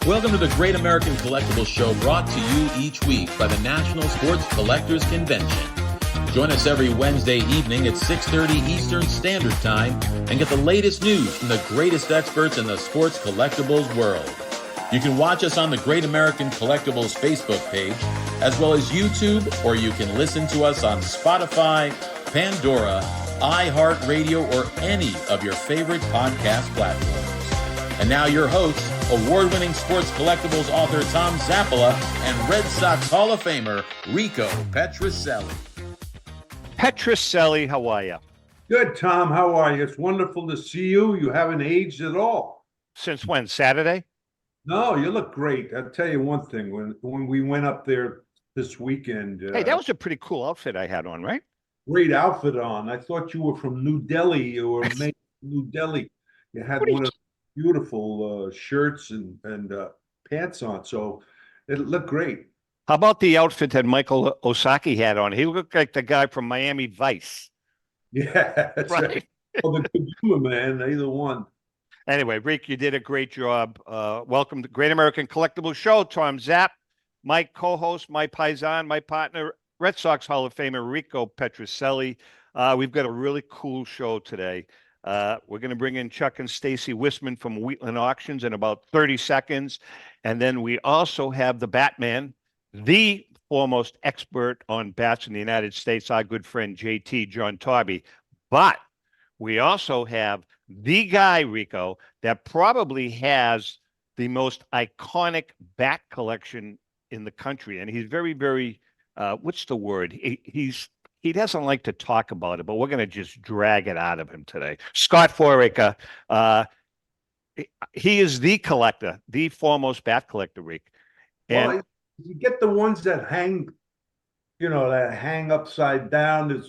Welcome to the Great American Collectibles Show, brought to you each week by the National Sports Collectors Convention. Join us every Wednesday evening at 6:30 Eastern Standard Time and get the latest news from the greatest experts in the sports collectibles world. You can watch us on the Great American Collectibles Facebook page, as well as YouTube, or you can listen to us on Spotify, Pandora, iHeartRadio, or any of your favorite podcast platforms. And now your hosts, award-winning sports collectibles author Tom Zappola and Red Sox Hall of Famer Rico Petrocelli. Petrocelli, how are you? Good, Tom. How are you? It's wonderful to see you. You haven't aged at all. Since when? Saturday? No, you look great. I'll tell you one thing. When we went up there this weekend, Hey, that was a pretty cool outfit I had on, right? great outfit on. I thought you were from New Delhi. You were made in New Delhi. You had one of the beautiful shirts and pants on, so it looked great. How about the outfit that Michael Osaki had on? He looked like the guy from Miami Vice. Yeah, that's right. Well, the good humor, man. Either one. Anyway, Rick, you did a great job. Welcome to the Great American Collectibles Show. Tom Zapp, my co-host, my paisan, my partner, Red Sox Hall of Famer Rico Petrocelli. We've got a really cool show today. We're going to bring in Chuck and Stacy Whisman from Wheatland Auctions in about 30 seconds. And then we also have the Batman, the foremost expert on bats in the United States, our good friend JT, John Taube. But we also have the guy, Rico, that probably has the most iconic bat collection in the country. And he's very, very, what's the word? He doesn't like to talk about it, but we're going to just drag it out of him today. Scott Foraker, he is the collector, the foremost bat collector, Rick. And Well, you get the ones that hang, that hang upside down.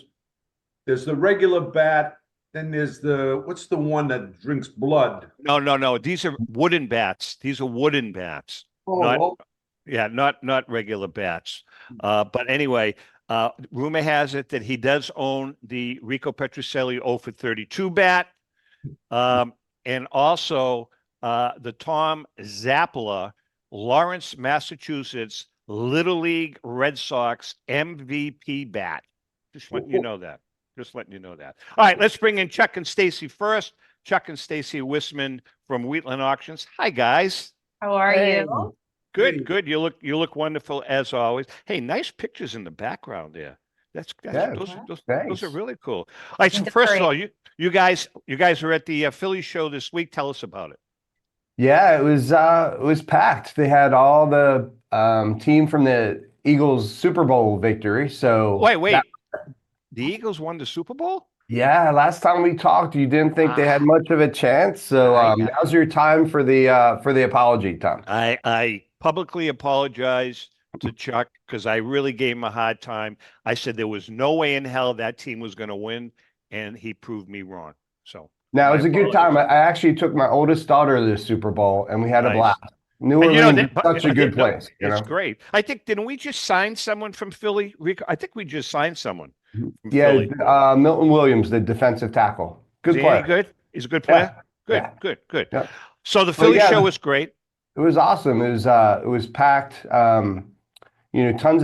There's the regular bat. Then there's what's the one that drinks blood? no. These are wooden bats. These are wooden bats. Not regular bats. But anyway, rumor has it that he does own the Rico Petrocelli 0 for 32 bat. And also the Tom Zappola, Lawrence, Massachusetts, Little League Red Sox MVP bat. Just letting you know that. All right, let's bring in Chuck and Stacy first. Chuck and Stacy Whisman from Wheatland Auctions. Hi, guys. How are you? Good. You look wonderful as always. Hey, nice pictures in the background there. Those are really cool. All right, so first of all, you guys are at the Philly show this week. Tell us about it. Yeah, it was packed. They had all the team from the Eagles Super Bowl victory. So wait. The Eagles won the Super Bowl? Yeah, last time we talked, you didn't think they had much of a chance. So now's your time for the apology, Tom. I publicly apologize to Chuck because I really gave him a hard time. I said there was no way in hell that team was going to win, and he proved me wrong. So now it was a good time. I actually took my oldest daughter to the Super Bowl, and we had a blast. New Orleans is such a good place. It's great. I think, didn't we just sign someone from Philly, Rico? I think we just signed someone. Yeah, Milton Williams, the defensive tackle. Good player. Good. He's a good player. Yeah. Good. Yeah. So the Philly show was great. It was awesome. It was packed. Tons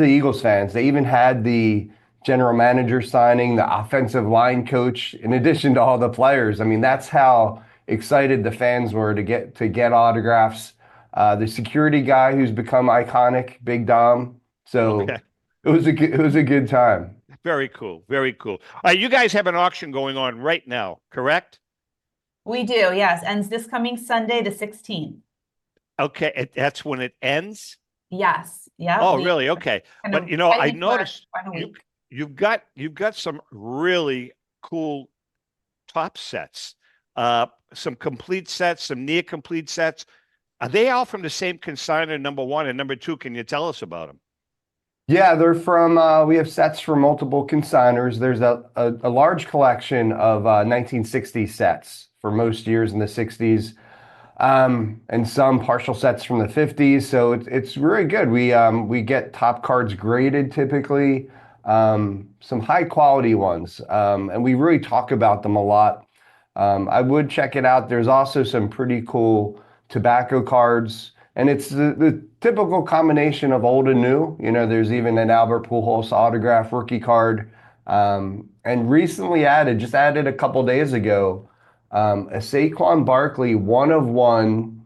of Eagles fans. They even had the general manager signing, the offensive line coach, in addition to all the players. I mean, that's how excited the fans were to get autographs. The security guy who's become iconic, Big Dom. So it was a good time. Very cool. All right, you guys have an auction going on right now, correct? We do, yes. Ends this coming Sunday, the 16th. Okay, that's when it ends? Yes. Yeah. Oh, really? Okay. But I noticed you've got some really cool top sets. Some complete sets, some near complete sets. Are they all from the same consignor, number one, and number two? Can you tell us about them? Yeah, they're from, we have sets from multiple consigners. There's a large collection of 1960s sets for most years in the 60s, and some partial sets from the 50s. So it's really good. We get top cards graded typically, some high quality ones, and we really talk about them a lot. I would check it out. There's also some pretty cool tobacco cards And it's the typical combination of old and new. You know, there's even an Albert Pujols autograph rookie card. And recently just added a couple days ago, a Saquon Barkley 1/1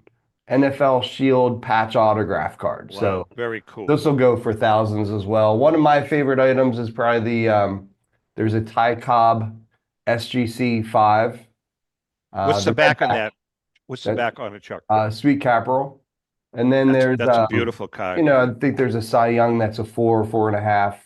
NFL Shield patch autograph card. Wow, So very cool. this will go for thousands as well. One of my favorite items is probably there's a Ty Cobb SGC 5. What's the back on that? What's the that- back on it, Chuck? Sweet Caporal. And then That's a beautiful card. you know, I think there's a Cy Young that's a 4 or 4.5.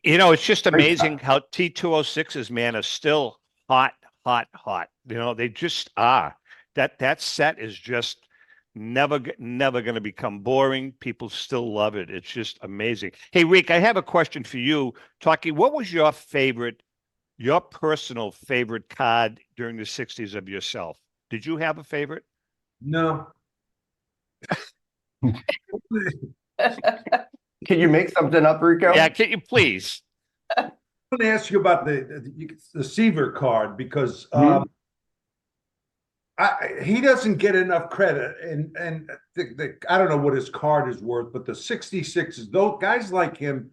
You know, it's just great amazing how T206s, man, are still hot, hot, hot. You know, they just are. That set is just never going to become boring. People still love it. It's just amazing. Hey, Rick, I have a question for you. Talking, what was your personal favorite card during the 60s of yourself? Did you have a favorite? No. Can you make something up, Rico? Yeah, can you please? I'm going to ask you about the Seaver card because he doesn't get enough credit, and I don't know what his card is worth, but the 66s, those guys like him,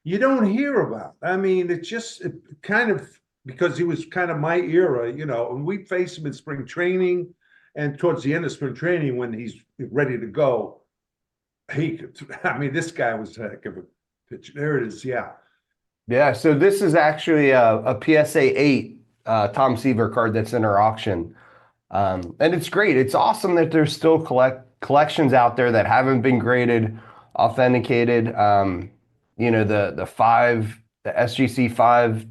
you don't hear about. I mean, it kind of, because he was kind of my era, you know, and we face him in spring training and towards the end of spring training when he's ready to go. This guy was a heck of a pitcher. There it is. Yeah. Yeah. So this is actually a PSA 8 Tom Seaver card that's in our auction. And it's great. It's awesome that there's still collections out there that haven't been graded, authenticated. You know, the SGC 5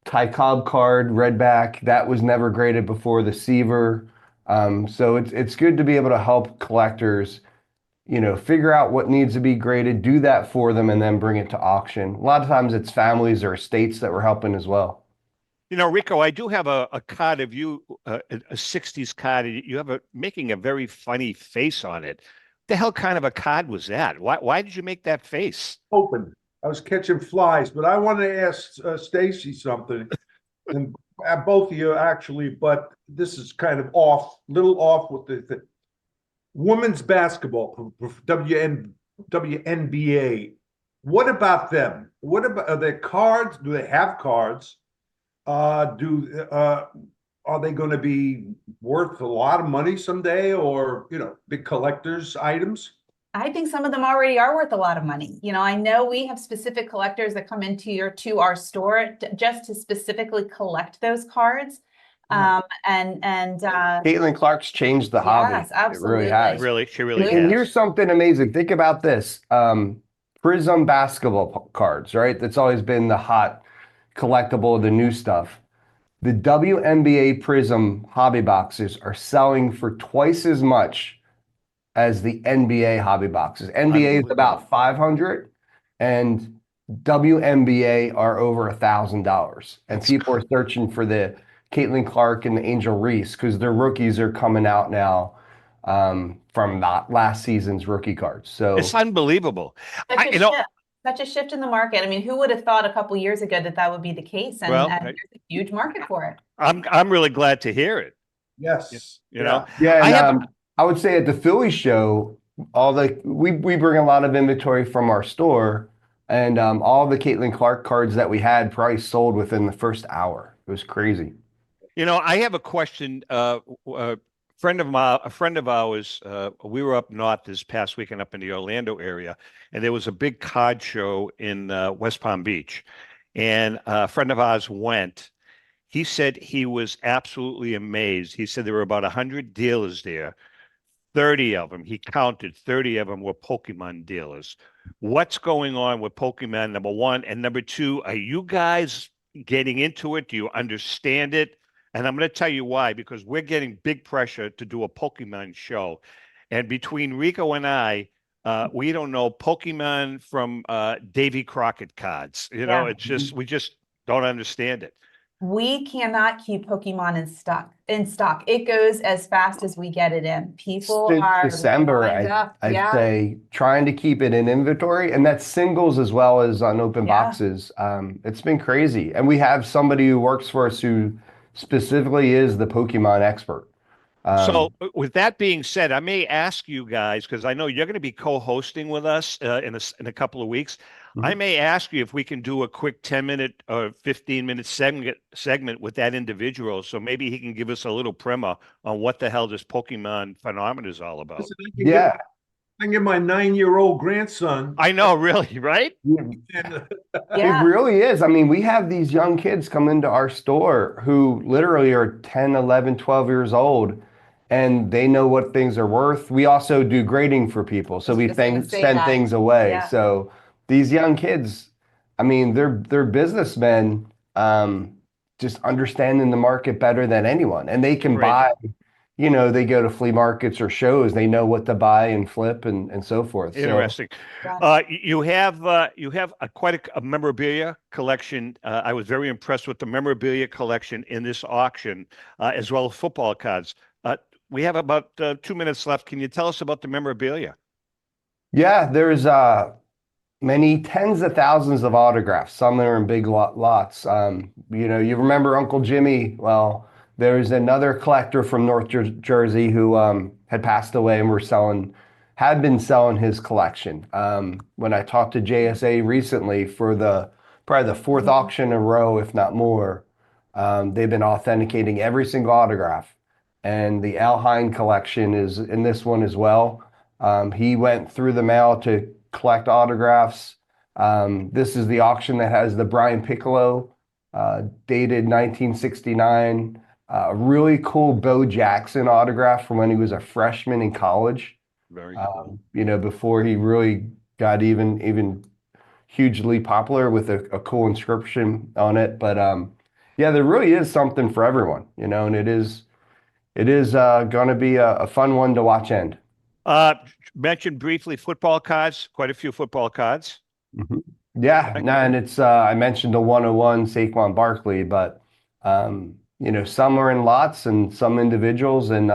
Ty Cobb card, redback, that was never graded before the Seaver. So it's good to be able to help collectors, you know, figure out what needs to be graded, do that for them, and then bring it to auction. A lot of times it's families or estates that we're helping as well. You know, Rico, I do have a card of you, a 60s card. You have making a very funny face on it. The hell kind of a card was that? Why did you make that face? Open. I was catching flies, but I want to ask Stacy something, and both of you actually, but this is kind of little off with the women's basketball, WNBA. What about them? Are their cards? Do they have cards? Are they going to be worth a lot of money someday, or, you know, big collectors' items? I think some of them already are worth a lot of money. You know, I know we have specific collectors that come to our store just to specifically collect those cards. Caitlin Clark's changed the hobby. Yes, absolutely. It really has. Really, she really And has. here's something amazing. Think about this. Prism basketball cards, right? That's always been the hot collectible, the new stuff. The WNBA Prism hobby boxes are selling for twice as much as the NBA hobby boxes. NBA is about $500 and WNBA are over $1,000. And people are searching for the Caitlin Clark and the Angel Reese because their rookies are coming out now from last season's rookie cards. So it's unbelievable. Such a shift in the market. I mean, who would have thought a couple years ago that would be the case? And there's a huge market for it. I'm really glad to hear it. Yes. You know? Yeah. And, I would say at the Philly show, we bring a lot of inventory from our store, and all the Caitlin Clark cards that we had probably sold within the first hour. It was crazy. You know, I have a question. A friend of ours, we were up north this past weekend up in the Orlando area, and there was a big card show in West Palm Beach, and a friend of ours went. He said he was absolutely amazed. He said there were about 100 dealers there. 30 of them, he counted 30 of them were Pokemon dealers. What's going on with Pokemon, number one? And number two, are you guys getting into it? Do you understand it? And I'm going to tell you why, because we're getting big pressure to do a Pokemon show. And between Rico and I, we don't know Pokemon from Davy Crockett cards. You know, it's just, we just don't understand it. We cannot keep Pokemon in stock. It goes as fast as we get it in. People Since are December, I'd say trying to keep it in inventory, and that's singles as well as on open boxes. It's been crazy. And we have somebody who works for us who specifically is the Pokemon expert. So with that being said, I may ask you guys, because I know you're going to be co-hosting with us in a couple of weeks. I may ask you if we can do a quick 10-minute or 15-minute segment with that individual. So maybe he can give us a little primer on what the hell this Pokemon phenomenon is all about. Listen, Yeah. I can get my 9-year-old grandson. I know, really, right? And, Yeah. It really is. I mean, we have these young kids come into our store who literally are 10, 11, 12 years old, and they know what things are worth. We also do grading for people, so I was we just gonna say send that. things away. Yeah. So these young kids, I mean, they're businessmen, just understanding the market better than anyone, and they can Crazy. buy. They go to flea markets or shows. They know what to buy and flip and so forth. Interesting. Yeah. You have quite a memorabilia collection. I was very impressed with the memorabilia collection in this auction, as well as football cards. We have about 2 minutes left. Can you tell us about the memorabilia? Yeah, there's many tens of thousands of autographs. Some are in big lots. You remember Uncle Jimmy? Well, there's another collector from North Jersey who had passed away and had been selling his collection. When I talked to JSA recently for probably the fourth auction in a row, if not more, they've been authenticating every single autograph. And the Al Hine collection is in this one as well. He went through the mail to collect autographs. This is the auction that has the Brian Piccolo, dated 1969. A really cool Bo Jackson autograph from when he was a freshman in college. Very cool. Before he really got even hugely popular with a cool inscription on it. But yeah, there really is something for everyone, and it is going to be a fun one to watch end. Mentioned briefly football cards, quite a few football cards. Yeah, no, and it's I mentioned the 101 Saquon Barkley, but some are in lots and some individuals, and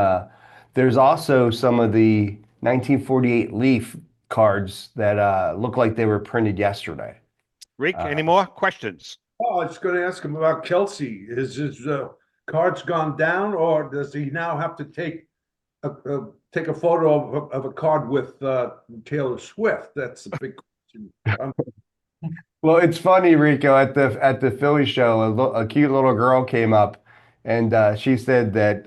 there's also some of the 1948 Leaf cards that look like they were printed yesterday. Rick, any more questions? oh, I was going to ask him about Kelsey. Is his cards gone down, or does he now have to take a photo of a card with Taylor Swift? That's a big question. Well, it's funny, Rico, at the Philly show, a cute little girl came up and she said that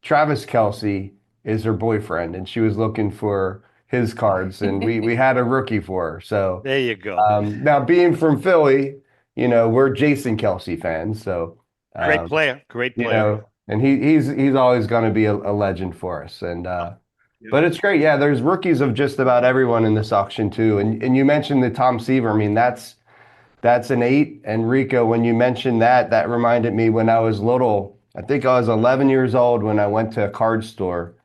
Travis Kelce is her boyfriend and she was looking for his cards, and we had a rookie for her. So there you go. Now being from Philly, we're Jason Kelce fans. So Great player. And he's always going to be a legend for us. And but it's great. Yeah, there's rookies of just about everyone in this auction too. And you mentioned the Tom Seaver. I mean, that's an 8. And Rico, when you mentioned that reminded me when I was little. I think I was 11 years old when I went to a card store.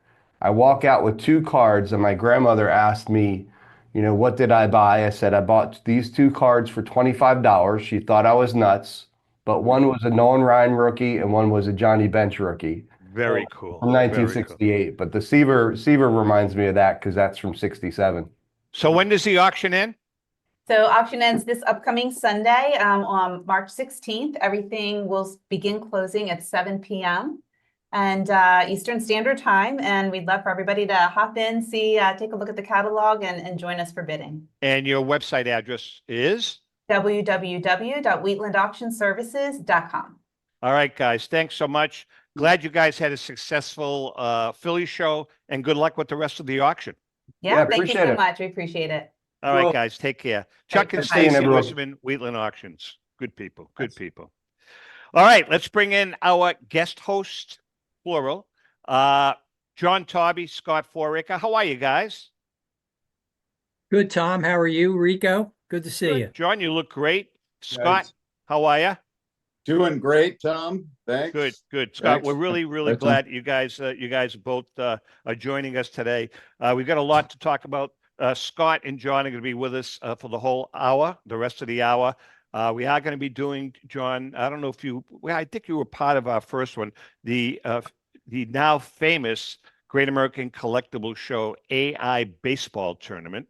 I walk out with 2 cards, and my grandmother asked me, what did I buy? I said I bought these 2 cards for $25. She thought I was nuts, but one was a Nolan Ryan rookie and one was a Johnny Bench rookie. Very cool. From 1968. But the Seaver reminds me of that because that's from 67. So when does the auction end? So auction ends this upcoming Sunday on March 16th. Everything will begin closing at 7 p.m. and Eastern Standard Time. And we'd love for everybody to hop in, see, take a look at the catalog and join us for bidding. And your website address is? www.wheatlandauctionservices.com. All right, guys. Thanks so much. Glad you guys had a successful Philly show, and good luck with the rest of the auction. Yeah, thank you appreciate so it. much. We appreciate it. All right, guys. Take care. Chuck and Thanks for seeing Stacy everyone. Whisman, Wheatland Auctions. Good people. Good people. All right, let's bring in our guest host, plural, John Taube, Scott Foraker. How are you guys? Good, Tom. How are you, Rico? Good to see Good. you. John, you look great. Scott, Guys. how are you? Doing great, Tom. Thanks. Good, good. Scott, Thanks. we're really Thanks, Tom. glad you guys both are joining us today. We've got a lot to talk about. Scott and John are going to be with us for the whole hour, the rest of the hour. We are going to be doing, John, I don't know if I think you were part of our first one, the now famous Great American Collectibles Show AI Baseball Tournament,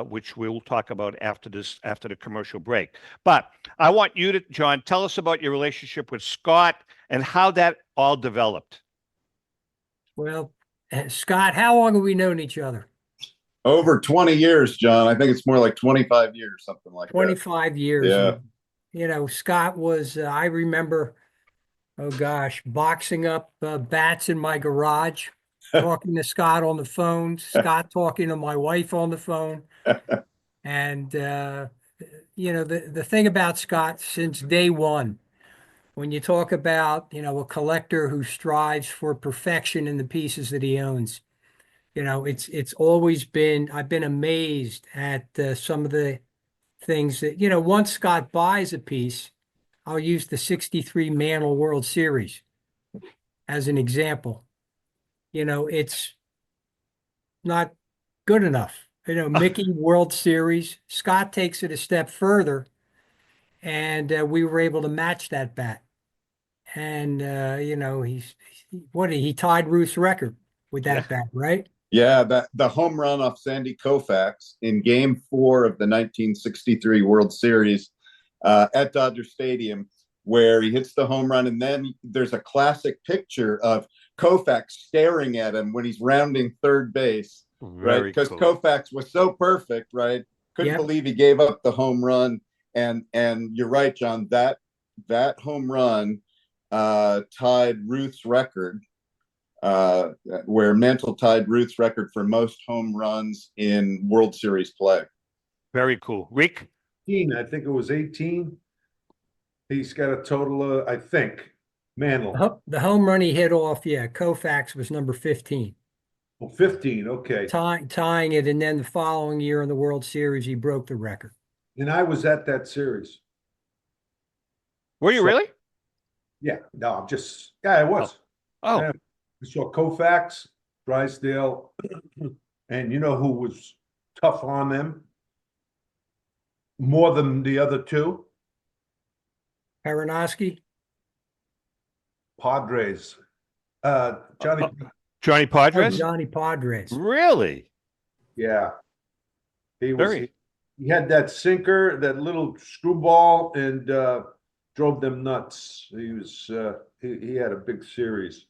which we'll talk about after the commercial break. But I want you to, John, tell us about your relationship with Scott and how that all developed. Well, Scott, how long have we known each other? Over 20 years, John. I think it's more like 25 years, something like that. 25 years. Yeah. And, you know, Scott was, I remember, oh gosh, boxing up bats in my garage, talking to Scott on the phone, Scott talking to my wife on the phone. And, you know, the thing about Scott since day one, when you talk about, you know, a collector who strives for perfection in the pieces that he owns, you know, it's always been, I've been amazed at some of the things that, you know, once Scott buys a piece, I'll use the 63 Mantle World Series as an example. You know, it's not good enough. You know, Mickey World Series, Scott takes it a step further, and we were able to match that bat. And, you know, he tied Ruth's record with that bat, right? Yeah, the home run off Sandy Koufax in Game 4 of the 1963 World Series at Dodger Stadium, where he hits the home run, and then there's a classic picture of Koufax staring at him when he's rounding third base, right? Because cool. Koufax was so perfect, right? Couldn't believe he gave up the home run, and you're right, John. That home run tied Ruth's record. Where Mantle tied Ruth's record for most home runs in World Series play. Very cool. Rick? 18, I think it was 18. He's got a total of, I think, Mantle. The home run he hit off, Koufax was number 15. Oh, 15, okay. Tying it, and then the following year in the World Series, he broke the record. And I was at that series. Were you really? Yeah, no, I'm just, yeah, I was. Oh. Yeah. I saw Koufax, Drysdale, and you know who was tough on them more than the other two? Aronofsky? Padres. Johnny. Johnny Padres? Johnny Padres. Really? Yeah. He was. Very. He had that sinker, that little screwball, and drove them nuts. He was. He had a big series.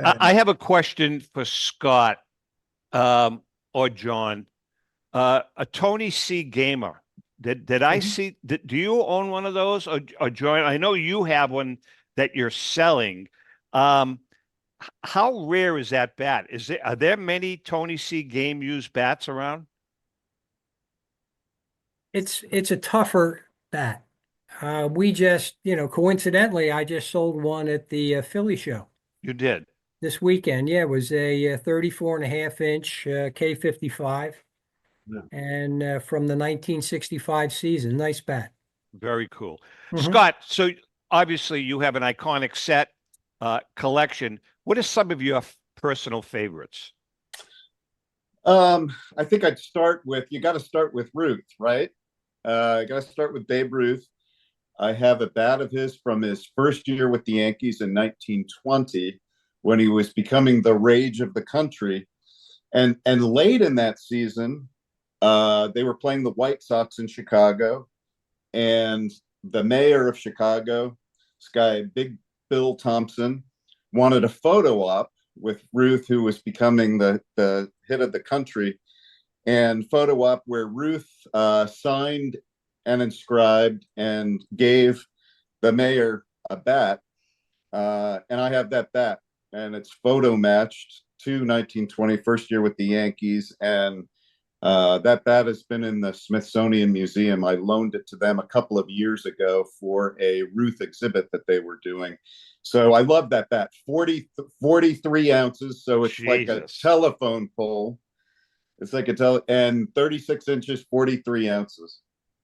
I have a question for Scott or John. A Tony C gamer. Did I see? Do you own one of those or John? I know you have one that you're selling. How rare is that bat? Are there many Tony C game used bats around? It's a tougher bat. We just, you know, coincidentally, I just sold one at the Philly show. You did? This weekend. Yeah, it was a 34.5-inch K55. Yeah. And from the 1965 season. Nice bat. Very cool. Scott, so obviously you have an iconic set collection. What are some of your personal favorites? I think I'd start with, you got to start with Ruth, right? I got to start with Babe Ruth. I have a bat of his from his first year with the Yankees in 1920 when he was becoming the rage of the country. And late in that season, they were playing the White Sox in Chicago, and the mayor of Chicago, this guy, Big Bill Thompson, wanted a photo op with Ruth, who was becoming the hit of the country, and photo op where Ruth signed and inscribed and gave the mayor a bat. And I have that bat, and it's photo matched to 1920, first year with the Yankees. And that bat has been in the Smithsonian Museum. I loaned it to them a couple of years ago for a Ruth exhibit that they were doing. So I love that bat. 43 ounces. So it's like a telephone pole. It's like and 36 inches, 43 ounces.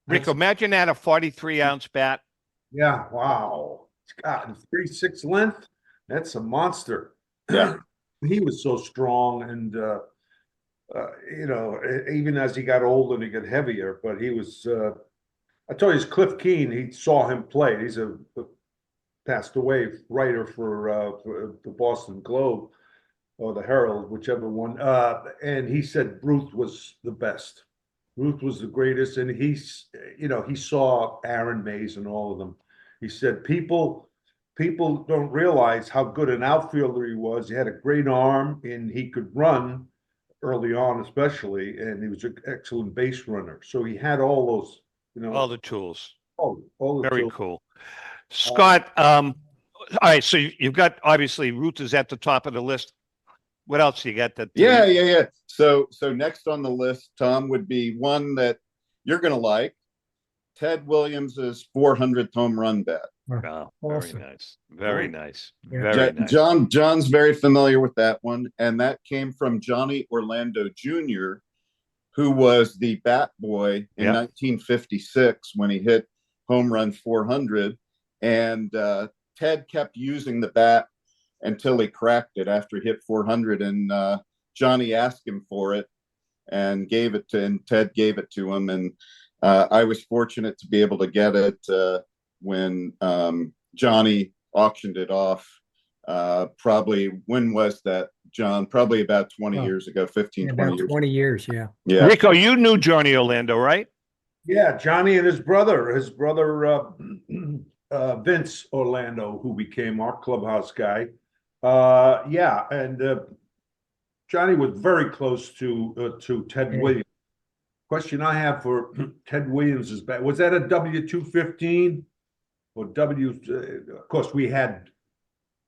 Rico, imagine that, a 43-ounce bat. Yeah, wow. It's got 36 length. That's a monster. Yeah. He was so strong, and you know, even as he got older and he got heavier, but he was I told you, it's Cliff Keen. He saw him play. He's a passed away writer for the Boston Globe or the Herald, whichever one. And he said Ruth was the best. Ruth was the greatest, and he saw Aaron Mays and all of them. He said people people don't realize how good an outfielder he was. He had a great arm and he could run early on, especially, and he was an excellent base runner. So he had all those, All the tools. all the Very tools. cool. Scott, all right, so you've got, obviously, Ruth is at the top of the list. What else you got that? Yeah. So next on the list, Tom, would be one that you're going to like. Ted Williams's 400th home run bet. Oh, very Awesome. nice. Very nice. Yeah. Very nice. John's very familiar with that one, and that came from Johnny Orlando Jr., who was the bat boy in Yep. 1956 when he hit home run 400, and Ted kept using the bat until he cracked it after he hit 400, and Johnny asked him for it and Ted gave it to him, and I was fortunate to be able to get it when Johnny auctioned it off. Probably, when was that, John? Probably about 20 years ago, 15, 20 About years. 20 years, yeah. Yeah. Rico, you knew Johnny Orlando, right? Yeah, Johnny and his brother Vince Orlando, who became our clubhouse guy. Yeah, and Johnny was very close to Ted Yeah. Williams. Question I have for Ted Williams is back. Was that a W215 or W? Of course, we had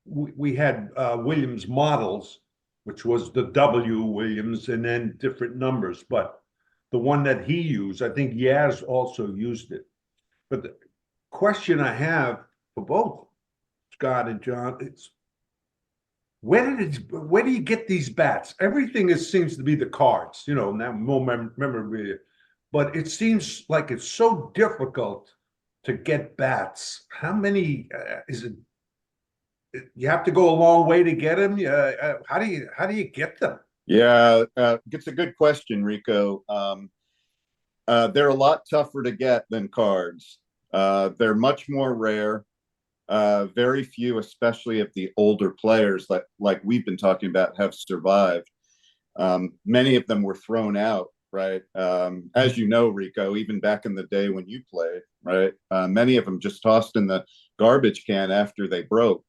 Williams models, which was the W Williams, and then different numbers. But the one that he used, I think Yaz also used it. But the question I have for both Scott and John, it's where do you get these bats? Everything seems to be the cards, now more memorabilia, but it seems like it's so difficult to get bats. How many is it? You have to go a long way to get them. How do you get them? Yeah, it's a good question, Rico. They're a lot tougher to get than cards. They're much more rare. Very few, especially of the older players like we've been talking about, have survived. Many of them were thrown out, right? As you know, Rico, even back in the day when you played, right? Many of them just tossed in the garbage can after they broke.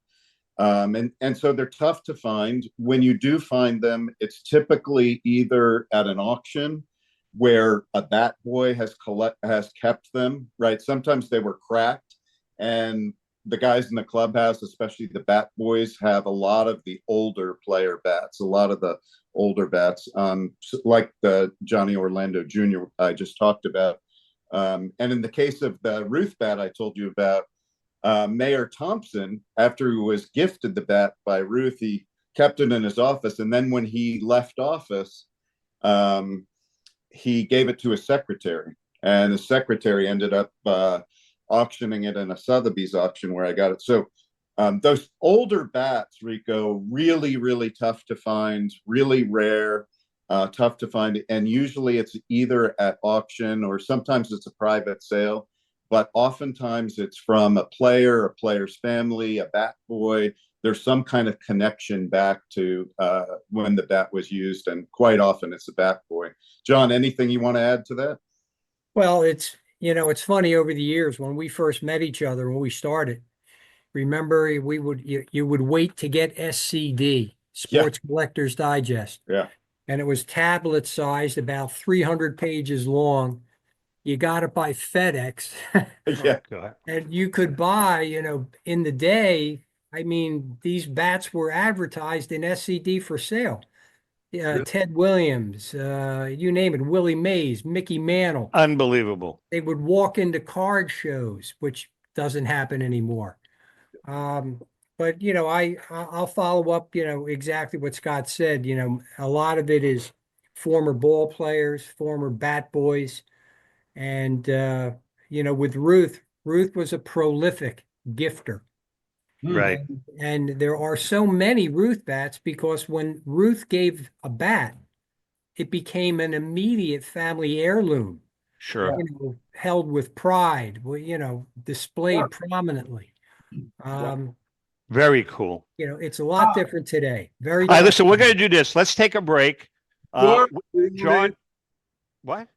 And so they're tough to find. When you do find them, it's typically either at an auction where a bat boy has kept them, right? Sometimes they were cracked, and the guys in the clubhouse, especially the bat boys, have a lot of the older player bats, a lot of the older bats, like the Johnny Orlando Jr. I just talked about. And in the case of the Ruth bat I told you about, Mayor Thompson, after he was gifted the bat by Ruth, he kept it in his office. And then when he left office, he gave it to his secretary. And the secretary ended up auctioning it in a Sotheby's auction where I got it. So those older bats, Rico, really, really tough to find, really rare, tough to find. And usually it's either at auction or sometimes it's a private sale. But oftentimes it's from a player's family, a bat boy. There's some kind of connection back to when the bat was used, and quite often it's a bat boy. John, anything you want to add to that? Well, it's funny, over the years when we first met each other, when we started, remember you would wait to get SCD, Sports Collectors Digest. Yeah. And it was tablet sized, about 300 pages long. You got it by FedEx. Yeah. And you could buy, in the day, I mean, these bats were advertised in SCD for sale. Ted Williams, you name it, Willie Mays, Mickey Mantle. Unbelievable. They would walk into card shows, which doesn't happen anymore. But I'll follow up, exactly what Scott said. A lot of it is former ball players, former bat boys. And, with Ruth was a prolific gifter. Right. And there are so many Ruth bats because when Ruth gave a bat, it became an immediate family heirloom. Sure. Held with pride, displayed prominently. Very cool. It's a lot different today. Very. All right, listen, we're going to do this. Let's take a break. John, what?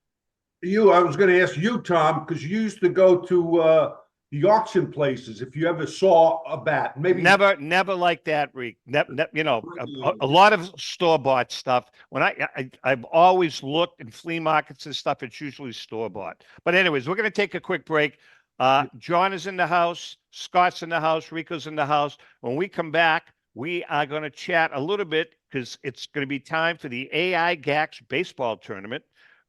I was going to ask you, Tom, because you used to go to the auction places, if you ever saw a bat, maybe Never like that, Rick. A lot of store-bought stuff. When I've always looked in flea markets and stuff, it's usually store-bought. But anyways, we're going to take a quick break. John is in the house. Scott's in the house. Rico's in the house. When we come back, we are going to chat a little bit because it's going to be time for the AI GAX baseball tournament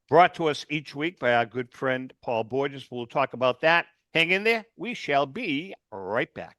brought to us each week by our good friend Paul Borges. We'll talk about that. Hang in there. We shall be right back.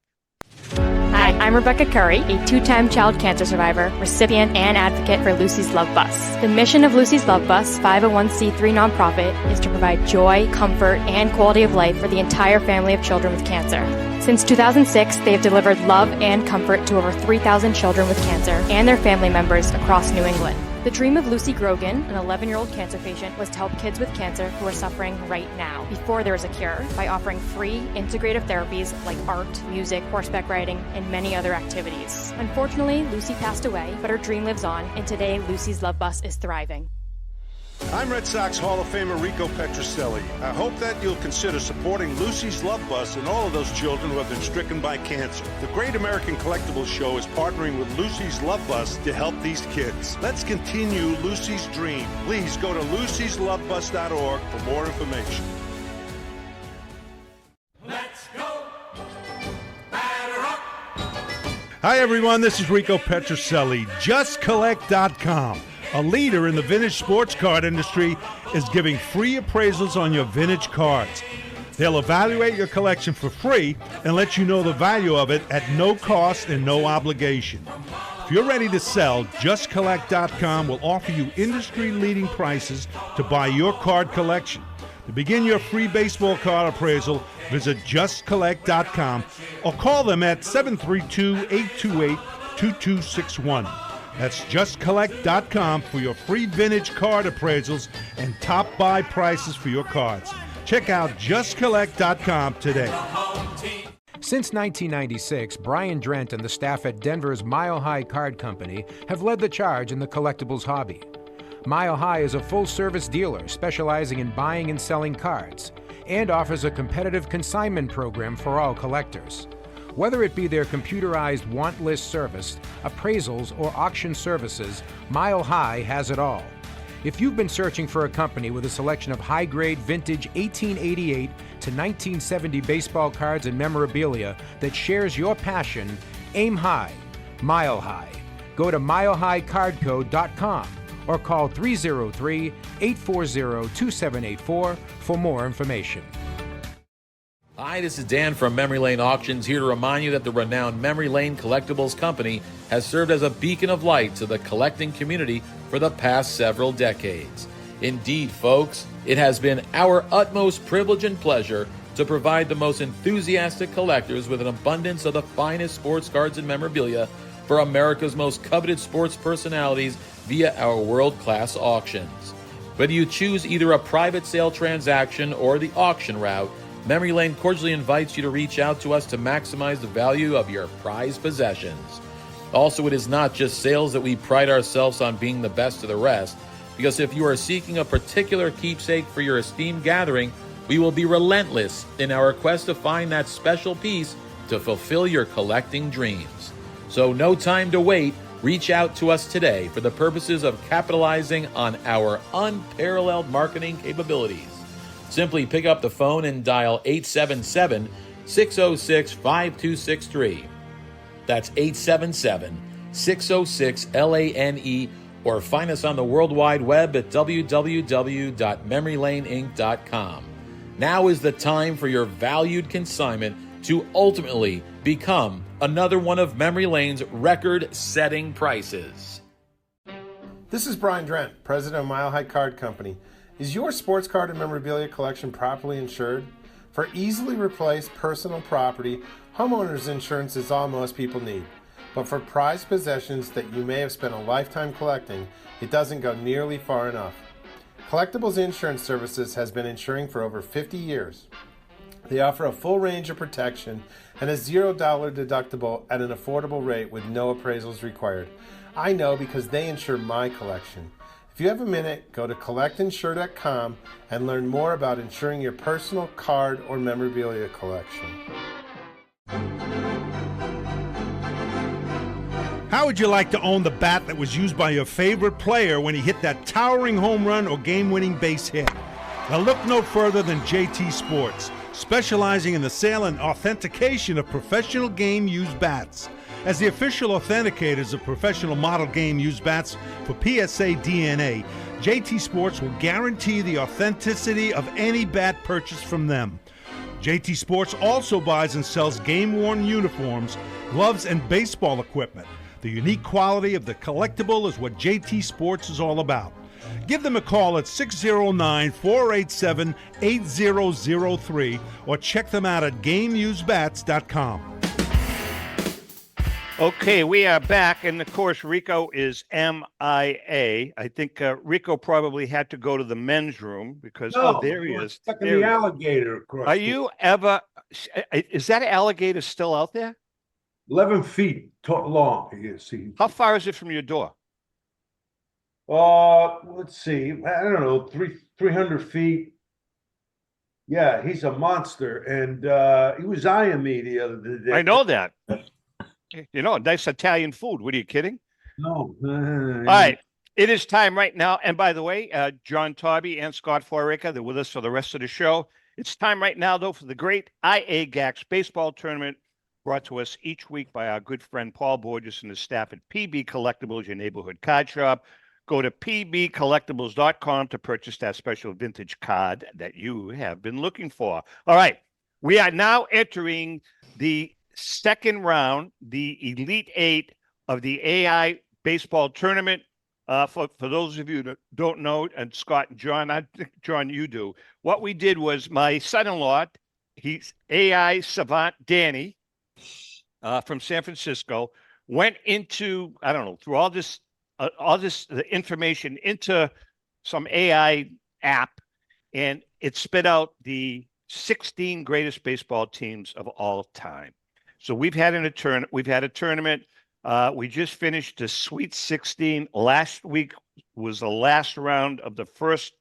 Hi, I'm Rebecca Curry, a two-time child cancer survivor, recipient, and advocate for Lucy's Love Bus. The mission of Lucy's Love Bus, 501c3 nonprofit, is to provide joy, comfort, and quality of life for the entire family of children with cancer. Since 2006, they have delivered love and comfort to over 3,000 children with cancer and their family members across New England. The dream of Lucy Grogan, an 11-year-old cancer patient, was to help kids with cancer who are suffering right now, before there is a cure, by offering free, integrative therapies like art, music, horseback riding, and many other activities. Unfortunately, Lucy passed away, but her dream lives on, and today Lucy's Love Bus is thriving. I'm Red Sox Hall of Famer Rico Petrocelli. I hope that you'll consider supporting Lucy's Love Bus and all of those children who have been stricken by cancer. The Great American Collectibles Show is partnering with Lucy's Love Bus to help these kids. Let's continue Lucy's dream. Please go to lucyslovebus.org for more information. Let's go. Batter up. Hi, everyone. This is Rico Petrocelli. JustCollect.com. A leader in the vintage sports card industry, is giving free appraisals on your vintage cards. They'll evaluate your collection for free and let you know the value of it at no cost and no obligation. If you're ready to sell, JustCollect.com will offer you industry-leading prices to buy your card collection. To begin your free baseball card appraisal, visit JustCollect.com or call them at 732-828-2261. That's JustCollect.com for your free vintage card appraisals and top buy prices for your cards. Check out JustCollect.com today. Since 1996, Brian Drent and the staff at Denver's Mile High Card Company have led the charge in the collectibles hobby. Mile High is a full-service dealer specializing in buying and selling cards and offers a competitive consignment program for all collectors. Whether it be their computerized want list service, appraisals, or auction services, Mile High has it all. If you've been searching for a company with a selection of high-grade vintage 1888 to 1970 baseball cards and memorabilia that shares your passion, aim high, Mile High. Go to milehighcardco.com or call 303-840-2784 for more information. Hi, this is Dan from Memory Lane Auctions, here to remind you that the renowned Memory Lane Collectibles Company has served as a beacon of light to the collecting community for the past several decades. Indeed, folks, it has been our utmost privilege and pleasure to provide the most enthusiastic collectors with an abundance of the finest sports cards and memorabilia for America's most coveted sports personalities via our world-class auctions. Whether you choose either a private sale transaction or the auction route, Memory Lane cordially invites you to reach out to us to maximize the value of your prized possessions. Also, it is not just sales that we pride ourselves on being the best of the rest, because if you are seeking a particular keepsake for your esteemed gathering, we will be relentless in our quest to find that special piece to fulfill your collecting dreams. So no time to wait. Reach out to us today for the purposes of capitalizing on our unparalleled marketing capabilities. Simply pick up the phone and dial 877-606-5263. That's 877-606-LANE, or find us on the World Wide Web at www.memorylaneinc.com. Now is the time for your valued consignment to ultimately become another one of Memory Lane's record-setting prices. This is Brian Drent, president of Mile High Card Company. Is your sports card and memorabilia collection properly insured? For easily replaced personal property, homeowners insurance is all most people need. But for prized possessions that you may have spent a lifetime collecting, it doesn't go nearly far enough. Collectables Insurance Services has been insuring for over 50 years. They offer a full range of protection and a $0 deductible at an affordable rate with no appraisals required. I know because they insure my collection. If If you have a minute, go to collectinsure.com and learn more about insuring your personal card or memorabilia collection. How would you like to own the bat that was used by your favorite player when he hit that towering home run or game-winning base hit? Now look no further than JT Sports, specializing in the sale and authentication of professional game-used bats. As the official authenticators of professional model game-used bats for PSA DNA, JT Sports will guarantee the authenticity of any bat purchased from them. JT Sports also buys and sells game-worn uniforms, gloves, and baseball equipment. The unique quality of the collectible is what JT Sports is all about. Give them a call at 609-487-8003 or check them out at GameUseBats.com. Okay, we are back, and of course, Rico is MIA. I think Rico probably had to go to the men's room because there he is. Stuck in the alligator across. Are you ever? Is that alligator still out there? 11 feet long. You see. How far is it from your door? Let's see. I don't know, 300 feet. Yeah, he's a monster, and he was eyeing me the other day. I know that. You know, nice Italian food. What are you kidding? No. All right. It is time right now. And by the way, John Taube and Scott Foraker, they're with us for the rest of the show. It's time right now, though, for the great IAGAX baseball tournament brought to us each week by our good friend Paul Borges and his staff at PB Collectables, your neighborhood card shop. Go to pbcollectibles.com to purchase that special vintage card that you have been looking for. All right. We are now entering the second round, the Elite Eight of the AI baseball tournament. For those of you that don't know, and Scott and John, I think, John, you do. What we did was my son-in-law, he's AI savant Danny from San Francisco, went into, I don't know, through all this the information into some AI app, and it spit out the 16 greatest baseball teams of all time. So we've had a tournament. We just finished the Sweet 16. Last week was the last round of the first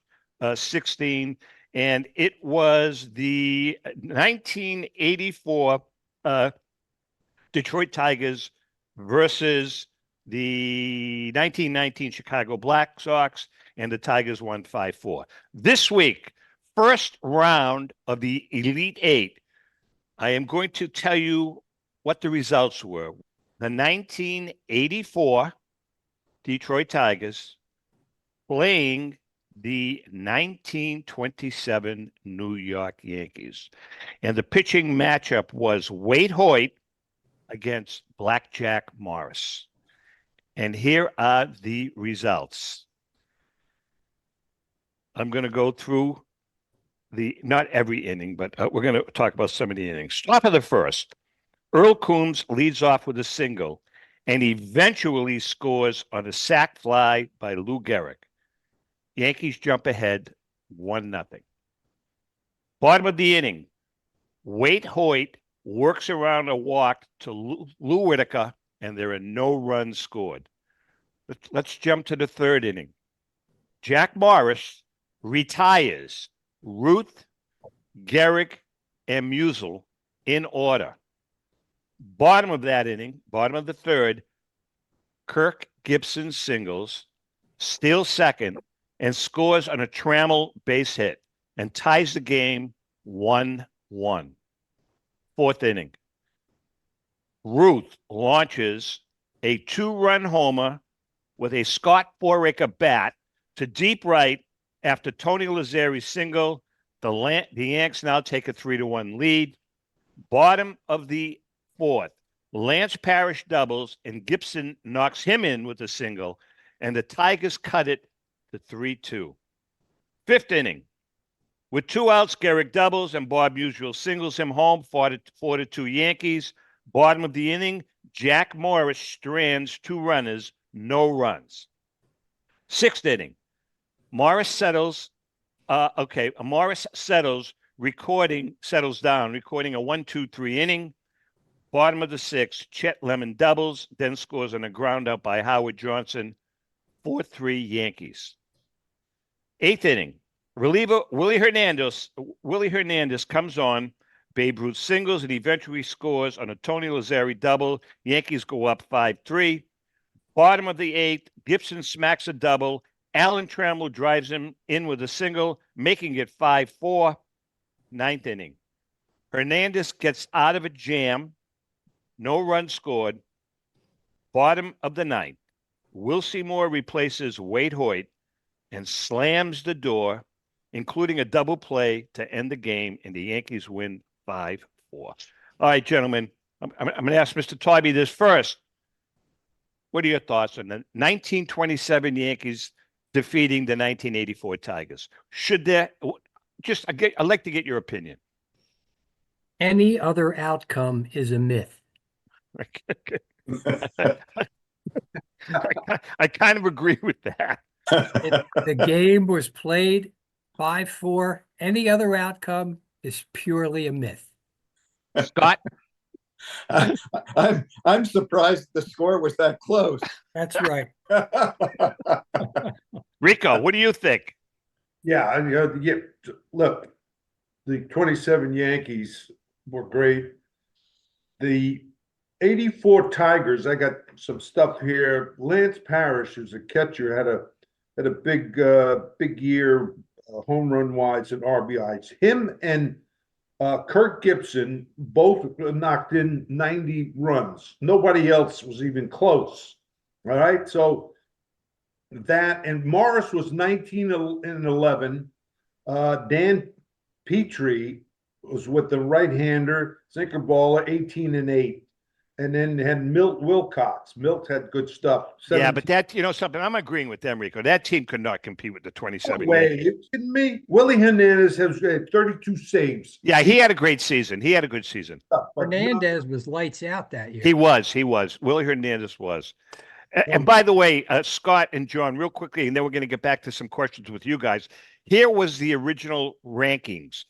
16, and it was the 1984 Detroit Tigers versus the 1919 Chicago Black Sox, and the Tigers won 5-4. This week, first round of the Elite Eight, I am going to tell you what the results were. The 1984 Detroit Tigers playing the 1927 New York Yankees. And the pitching matchup was Wade Hoyt against Blackjack Morris. And here are the results. I'm going to go through not every inning, but we're going to talk about some of the innings. Top of the first, Earl Coombs leads off with a single and eventually scores on a sac fly by Lou Gehrig. Yankees jump ahead 1-0. Bottom of the inning, Wade Hoyt works around a walk to Lou Whitaker, and there are no runs scored. Let's jump to the third inning. Jack Morris retires Ruth, Gehrig, and Musial in order. Bottom of that inning, bottom of the third, Kirk Gibson singles, steals second, and scores on a Trammell base hit and ties the game 1-1. Fourth inning, Ruth launches a 2-run homer with a Scott Foraker bat to deep right after Tony Lazzeri's single. The Yanks now take a 3-1 lead. Bottom of the fourth, Lance Parrish doubles and Gibson knocks him in with a single, and the Tigers cut it to 3-2. Fifth inning, with 2 outs, Gehrig doubles and Bob Musial singles him home, 4-2 Yankees. Bottom of the inning, Jack Morris strands 2 runners, no runs. Sixth inning, Morris settles. Morris settles down, recording a 1-2-3 inning. Bottom of the sixth, Chet Lemon doubles, then scores on a ground out by Howard Johnson, 4-3 Yankees. Eighth inning, reliever Willie Hernandez comes on. Babe Ruth singles and eventually scores on a Tony Lazzari double. Yankees go up 5-3. Bottom of the eighth, Gibson smacks a double. Alan Trammell drives him in with a single, making it 5-4. Ninth inning, Hernandez gets out of a jam. No run scored. Bottom of the ninth, Will Seymour replaces Wade Hoyt and slams the door, including a double play to end the game, and the Yankees win 5-4. All right, gentlemen, I'm going to ask Mr. Taube this first. What are your thoughts on the 1927 Yankees defeating the 1984 Tigers? Should there I'd like to get your opinion. Any other outcome is a myth. I kind of agree with that. The game was played 5-4. Any other outcome is purely a myth. Scott? I'm surprised the score was that close. That's right. Rico, what do you think? Yeah, look, the 27 Yankees were great. The 84 Tigers, I got some stuff here. Lance Parrish, who's a catcher, had a big year, home run wise and RBIs. Him and Kirk Gibson both knocked in 90 runs. Nobody else was even close. All right, so that, and Morris was 19 and 11. Dan Petrie was with the right-hander, sinker baller, 18 and 8. And then they had Milt Wilcox. Milt had good stuff. Yeah, but that, something, I'm agreeing with them, Rico. That team could not compete with the 27. No way. You kidding me? Willie Hernandez has 32 saves. Yeah, he had a great season. He had a good season. Hernandez was lights out that year. He was. Willie Hernandez was. And by the way, Scott and John, real quickly, and then we're going to get back to some questions with you guys. Here was the original rankings.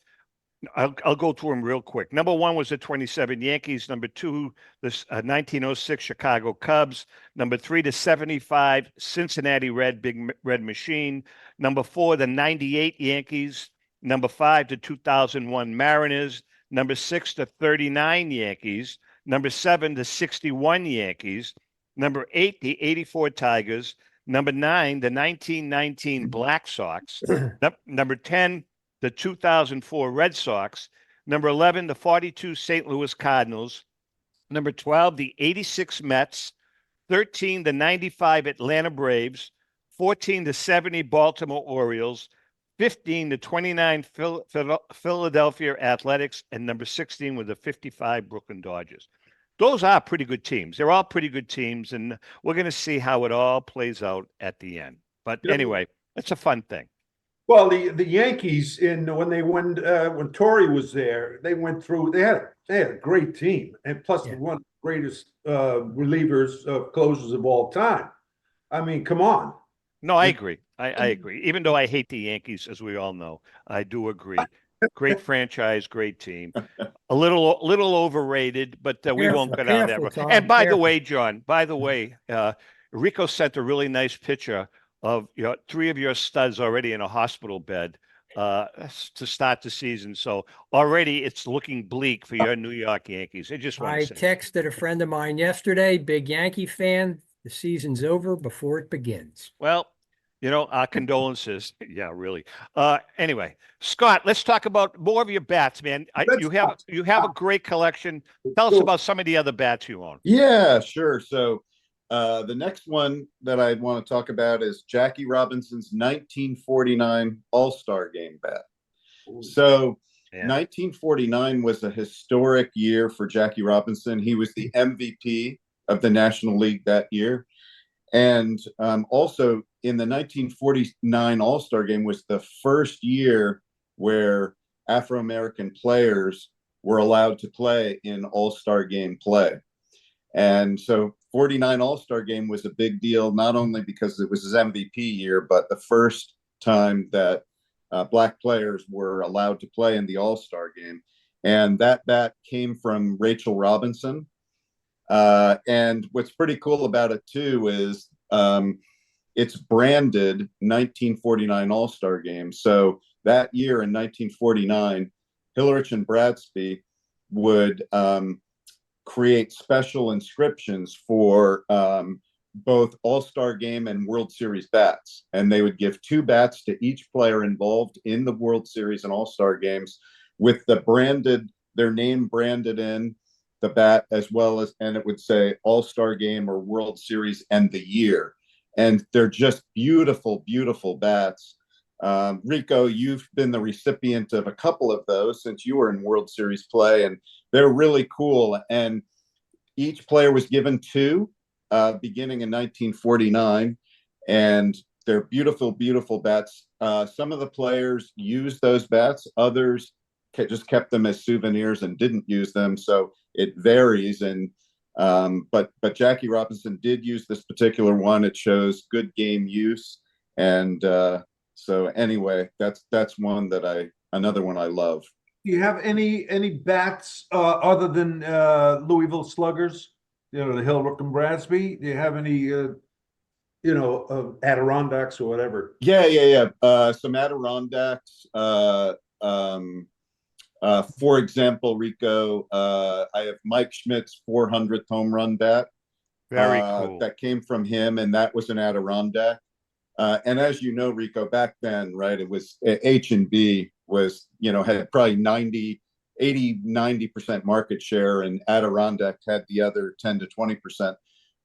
I'll go through them real quick. Number 1 was the 27 Yankees. Number 2, the 1906 Chicago Cubs. Number 3, the 75 Cincinnati Big Red Machine. Number 4, the 98 Yankees. Number 5, the 2001 Mariners. Number 6, the 39 Yankees. Number 7, the 61 Yankees. Number 8, the 84 Tigers. Number 9, the 1919 Black Sox. Number 10, the 2004 Red Sox. Number 11, the 42 St. Louis Cardinals. Number 12, the 86 Mets. 13, the 95 Atlanta Braves. 14, the 70 Baltimore Orioles. 15, the 29 Philadelphia Athletics. And number 16 were the 55 Brooklyn Dodgers. Those are pretty good teams. They're all pretty good teams, and we're going to see how it all plays out at the end. But anyway, it's a fun thing. Well, the Yankees when Torrey was there, they went through. They had a great team, and plus one of the greatest relievers, closers of all time. I mean, come on. No, I agree. I agree. Even though I hate the Yankees, as we all know, I do agree. Great franchise, great team. A little overrated, but we won't go down that road. And by the way, John, Rico sent a really nice picture of 3 of your studs already in a hospital bed to start the season. So already it's looking bleak for your New York Yankees. I texted a friend of mine yesterday, big Yankee fan. The season's over before it begins. Well, our condolences. Yeah, really. Anyway, Scott, let's talk about more of your bats, man. You have a great collection. Tell us about some of the other bats you own. Yeah, sure. So the next one that I want to talk about is Jackie Robinson's 1949 All-Star Game bat. Ooh. So 1949 was a historic year for Jackie Robinson. He was the MVP of the National League that year. And also in the 1949 All-Star Game was the first year where Afro-American players were allowed to play in All-Star Game play. And so 49 All-Star Game was a big deal, not only because it was his MVP year, but the first time that Black players were allowed to play in the All-Star Game. And that bat came from Rachel Robinson. And what's pretty cool about it too is it's branded 1949 All-Star Game. So that year in 1949, Hillerich and Bradsby would create special inscriptions for both All-Star Game and World Series bats. And they would give 2 bats to each player involved in the World Series and All-Star Games with their name branded in the bat, as well as, and it would say All-Star Game or World Series and the year. And they're just beautiful, beautiful bats. Rico, you've been the recipient of a couple of those since you were in World Series play, and they're really cool. And each player was given 2 beginning in 1949, and they're beautiful, beautiful bats. Some of the players used those bats, others just kept them as souvenirs and didn't use them. So it varies. And but Jackie Robinson did use this particular one. It shows good game use. And so anyway, that's one that another one I love. Do you have any bats other than Louisville Sluggers? You know, the Hillerich and Bradsby. Do you have any Adirondacks or whatever? Yeah. Some Adirondacks. For example, Rico, I have Mike Schmidt's 400th home run bat. Very cool. That came from him, and that was an Adirondack. And as you know, Rico, back then, right, it was H&B was, had probably 90% market share, and Adirondack had the other 10 to 20%.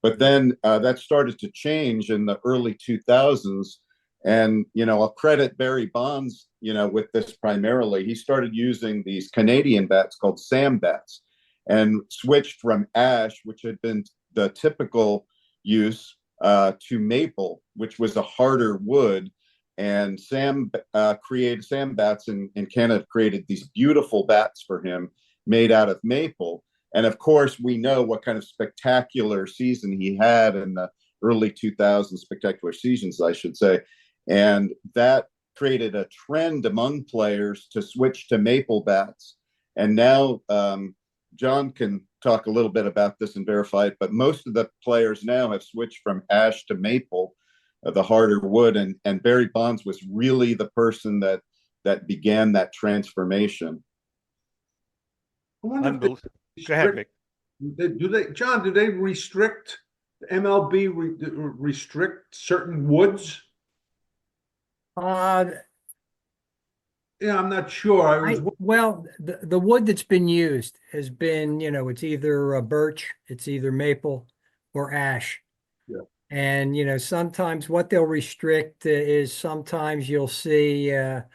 But then that started to change in the early 2000s. And, I'll credit Barry Bonds, with this primarily. He started using these Canadian bats called Sam bats and switched from ash, which had been the typical use, to maple, which was a harder wood. And Sam bats in Canada created these beautiful bats for him made out of maple. And of course, we know what kind of spectacular season he had in the early 2000s, spectacular seasons, I should say. And that created a trend among players to switch to maple bats. And now John can talk a little bit about this and verify it, but most of the players now have switched from ash to maple, the harder wood. And Barry Bonds was really the person that began that transformation. Go ahead, Vic. John, do they restrict MLB restrict certain woods? I'm not sure. Well, the wood that's been used has been, it's either birch, it's either maple or ash. Yeah. And, sometimes what they'll restrict is sometimes you'll see a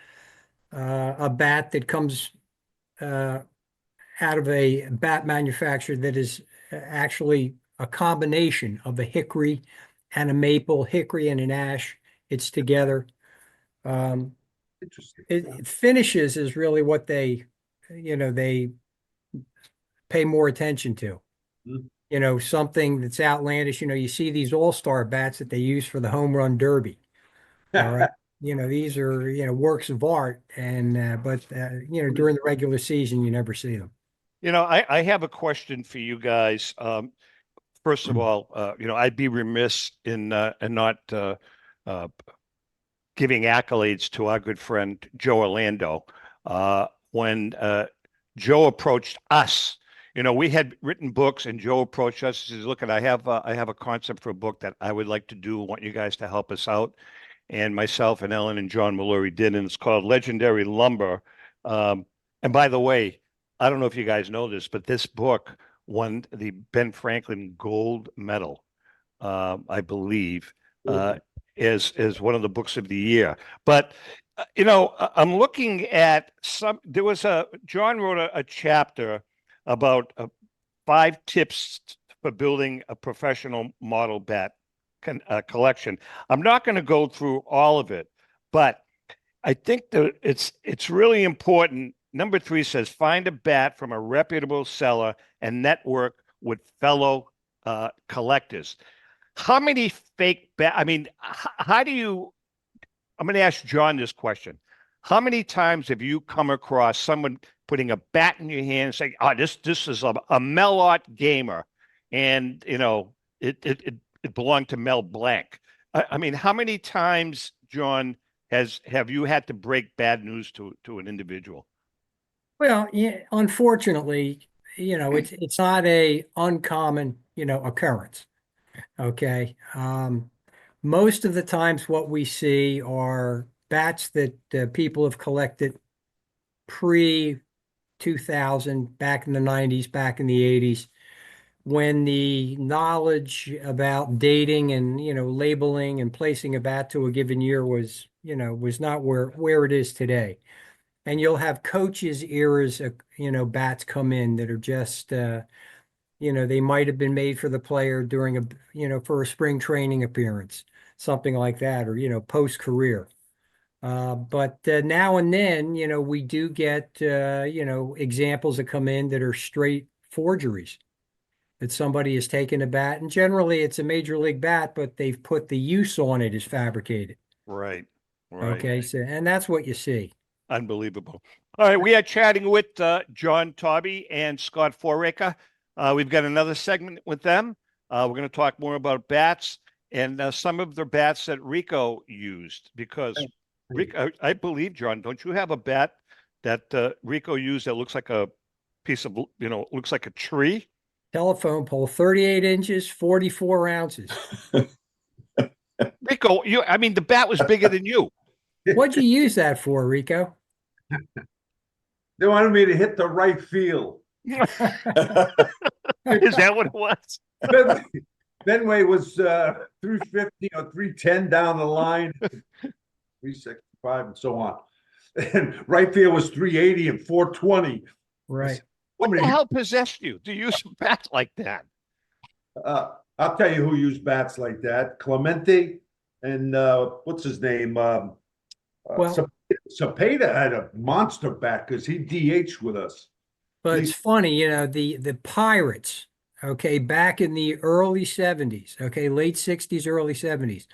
bat that comes out of a bat manufacturer that is actually a combination of a hickory and a maple, hickory and an ash. It's together. Interesting. Finishes is really what they pay more attention to. Mm-hmm. Something that's outlandish. You see these all-star bats that they use for the home run derby. All right. These are, works of art, and but during the regular season, you never see them. I have a question for you guys. First of all, I'd be remiss in not giving accolades to our good friend Joe Orlando. When Joe approached us, we had written books, and Joe approached us and says, "Look, I have a concept for a book that I would like to do. I want you guys to help us out." And myself and Ellen and John Mallory did, and it's called Legendary Lumber. And by the way, I don't know if you guys know this, but this book won the Ben Franklin Gold Medal, I believe, as one of the books of the year. But I'm looking at John wrote a chapter about 5 tips for building a professional model bat collection. I'm not going to go through all of it, but I think that it's really important. Number 3 says, find a bat from a reputable seller and network with fellow collectors. How many fake bats? I mean, I'm going to ask John this question. How many times have you come across someone putting a bat in your hand and saying, "Oh, this is a Melot Gamer, and it belonged to Mel Blanc"? I mean, how many times, John, have you had to break bad news to an individual? Well, yeah, unfortunately, it's not a uncommon, occurrence. Okay. Most of the times what we see are bats that people have collected pre 2000, back in the 90s, back in the 80s, when the knowledge about dating and, labeling and placing a bat to a given year was not where it is today. And you'll have coaches eras, bats come in that are just, they might have been made for the player during for a spring training appearance, something like that, or, post-career. But now and then, we do get, examples that come in that are straight forgeries, that somebody has taken a bat, and generally it's a major league bat, but they've put the use on it as fabricated. Right. Okay. So, and that's what you see. Unbelievable. All right, we are chatting with John Taube and Scott Foraker. We've got another segment with them. We're going to talk more about bats and some of the bats that Rico used, because Rico, I believe, John, don't you have a bat that Rico used that looks like a piece of, looks like a tree? Telephone pole, 38 inches, 44 ounces. Rico, the bat was bigger than you. What'd you use that for, Rico? They wanted me to hit the right field. Is that what it was? Fenway was 350 or 310 down the line, 365 and so on. And right field was 380 and 420. Right. What the hell possessed you to use a bat like that? I'll tell you who used bats like that. Clemente and what's his name? Cepeda had a monster bat because he DH'd with us. But it's funny, the Pirates, okay, back in the early 70s, okay, late 60s, early 70s,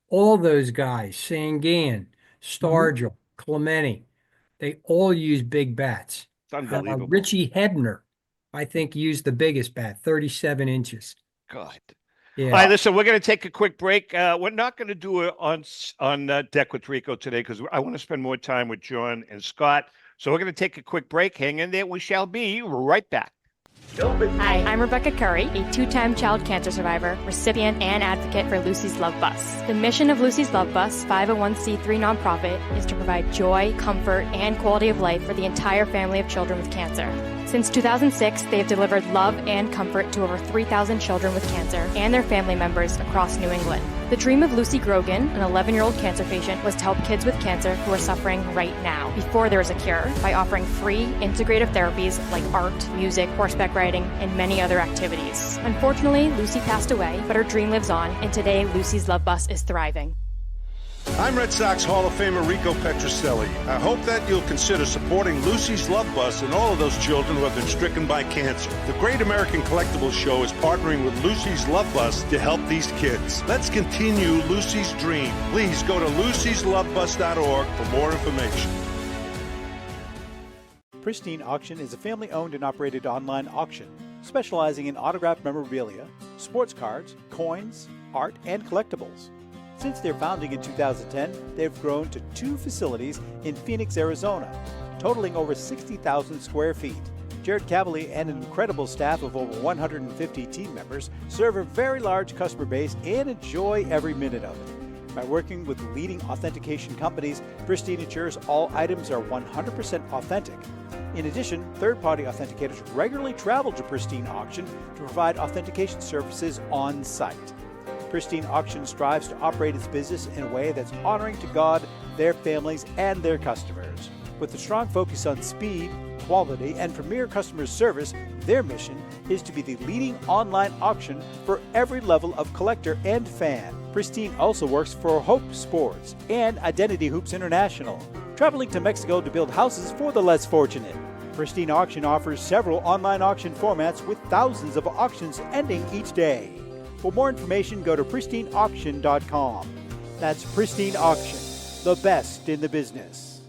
all those guys, Sangan, Stargell, Clemente, they all used big bats. It's unbelievable. Richie Hebner, I think, used the biggest bat, 37 inches. God. Yeah. All right, listen, we're going to take a quick break. We're not going to do it on deck with Rico today because I want to spend more time with John and Scott. So we're going to take a quick break. Hang in there. We shall be right back. Hi, I'm Rebecca Curry, a two-time child cancer survivor, recipient, and advocate for Lucy's Love Bus. The mission of Lucy's Love Bus, 501c3 nonprofit, is to provide joy, comfort, and quality of life for the entire family of children with cancer. Since 2006, they have delivered love and comfort to over 3,000 children with cancer and their family members across New England. The dream of Lucy Grogan, an 11-year-old cancer patient, was to help kids with cancer who are suffering right now, before there is a cure, by offering free, integrative therapies like art, music, horseback riding, and many other activities. Unfortunately, Lucy passed away, but her dream lives on, and today Lucy's Love Bus is thriving. I'm Red Sox Hall of Famer Rico Petrocelli. I hope that you'll consider supporting Lucy's Love Bus and all of those children who have been stricken by cancer. The Great American Collectibles Show is partnering with Lucy's Love Bus to help these kids. Let's continue Lucy's dream. Please go to lucyslovebus.org for more information. Pristine Auction is a family-owned and operated online auction specializing in autographed memorabilia, sports cards, coins, art, and collectibles. Since their founding in 2010, they've grown to 2 facilities in Phoenix, Arizona, totaling over 60,000 square feet. Jared Cavalier and an incredible staff of over 150 team members serve a very large customer base and enjoy every minute of it. By working with leading authentication companies, Pristine ensures all items are 100% authentic. In addition, third-party authenticators regularly travel to Pristine Auction to provide authentication services on site. Pristine Auction strives to operate its business in a way that's honoring to God, their families, and their customers. With a strong focus on speed, quality, and premier customer service, their mission is to be the leading online auction for every level of collector and fan. Pristine also works for Hope Sports and Identity Hoops International, traveling to Mexico to build houses for the less fortunate. Pristine Auction offers several online auction formats with thousands of auctions ending each day. For more information, go to pristineauction.com. That's Pristine Auction, the best in the business.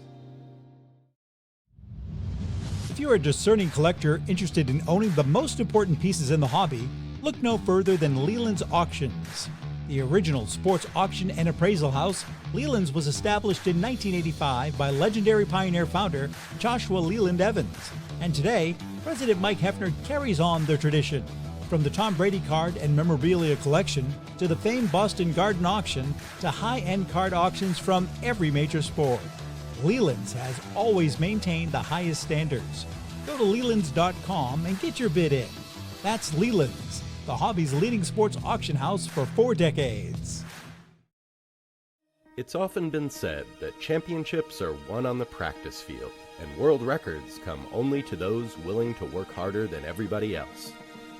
If you're a discerning collector interested in owning the most important pieces in the hobby, look no further than Leland's Auctions. The original sports auction and appraisal house, Leland's was established in 1985 by legendary Pioneer founder Joshua Leland Evans. And today, President Mike Hefner carries on the tradition. From the Tom Brady card and memorabilia collection to the famed Boston Garden auction to high-end card auctions from every major sport, Leland's has always maintained the highest standards. Go to Lelands.com and get your bid in. That's Leland's, the hobby's leading sports auction house for 4 decades. It's often been said that championships are won on the practice field, and world records come only to those willing to work harder than everybody else.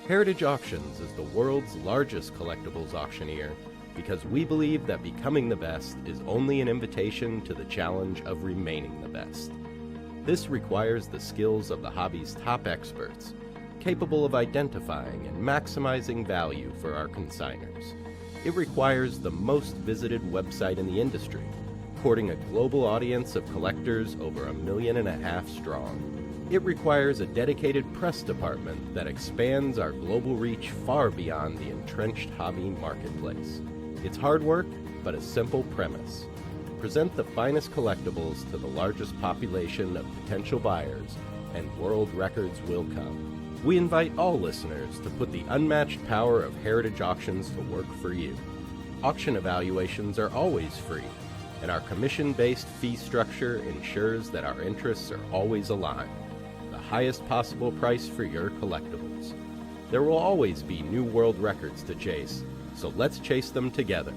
Heritage Auctions is the world's largest collectibles auctioneer because we believe that becoming the best is only an invitation to the challenge of remaining the best. This requires the skills of the hobby's top experts, capable of identifying and maximizing value for our consigners. It requires the most visited website in the industry, courting a global audience of collectors over 1.5 million strong. It requires a dedicated press department that expands our global reach far beyond the entrenched hobby marketplace. It's hard work, but a simple premise. Present the finest collectibles to the largest population of potential buyers, and world records will come. We invite all listeners to put the unmatched power of Heritage Auctions to work for you. Auction evaluations are always free, and our commission-based fee structure ensures that our interests are always aligned. The highest possible price for your collectibles. There will always be new world records to chase, so let's chase them together.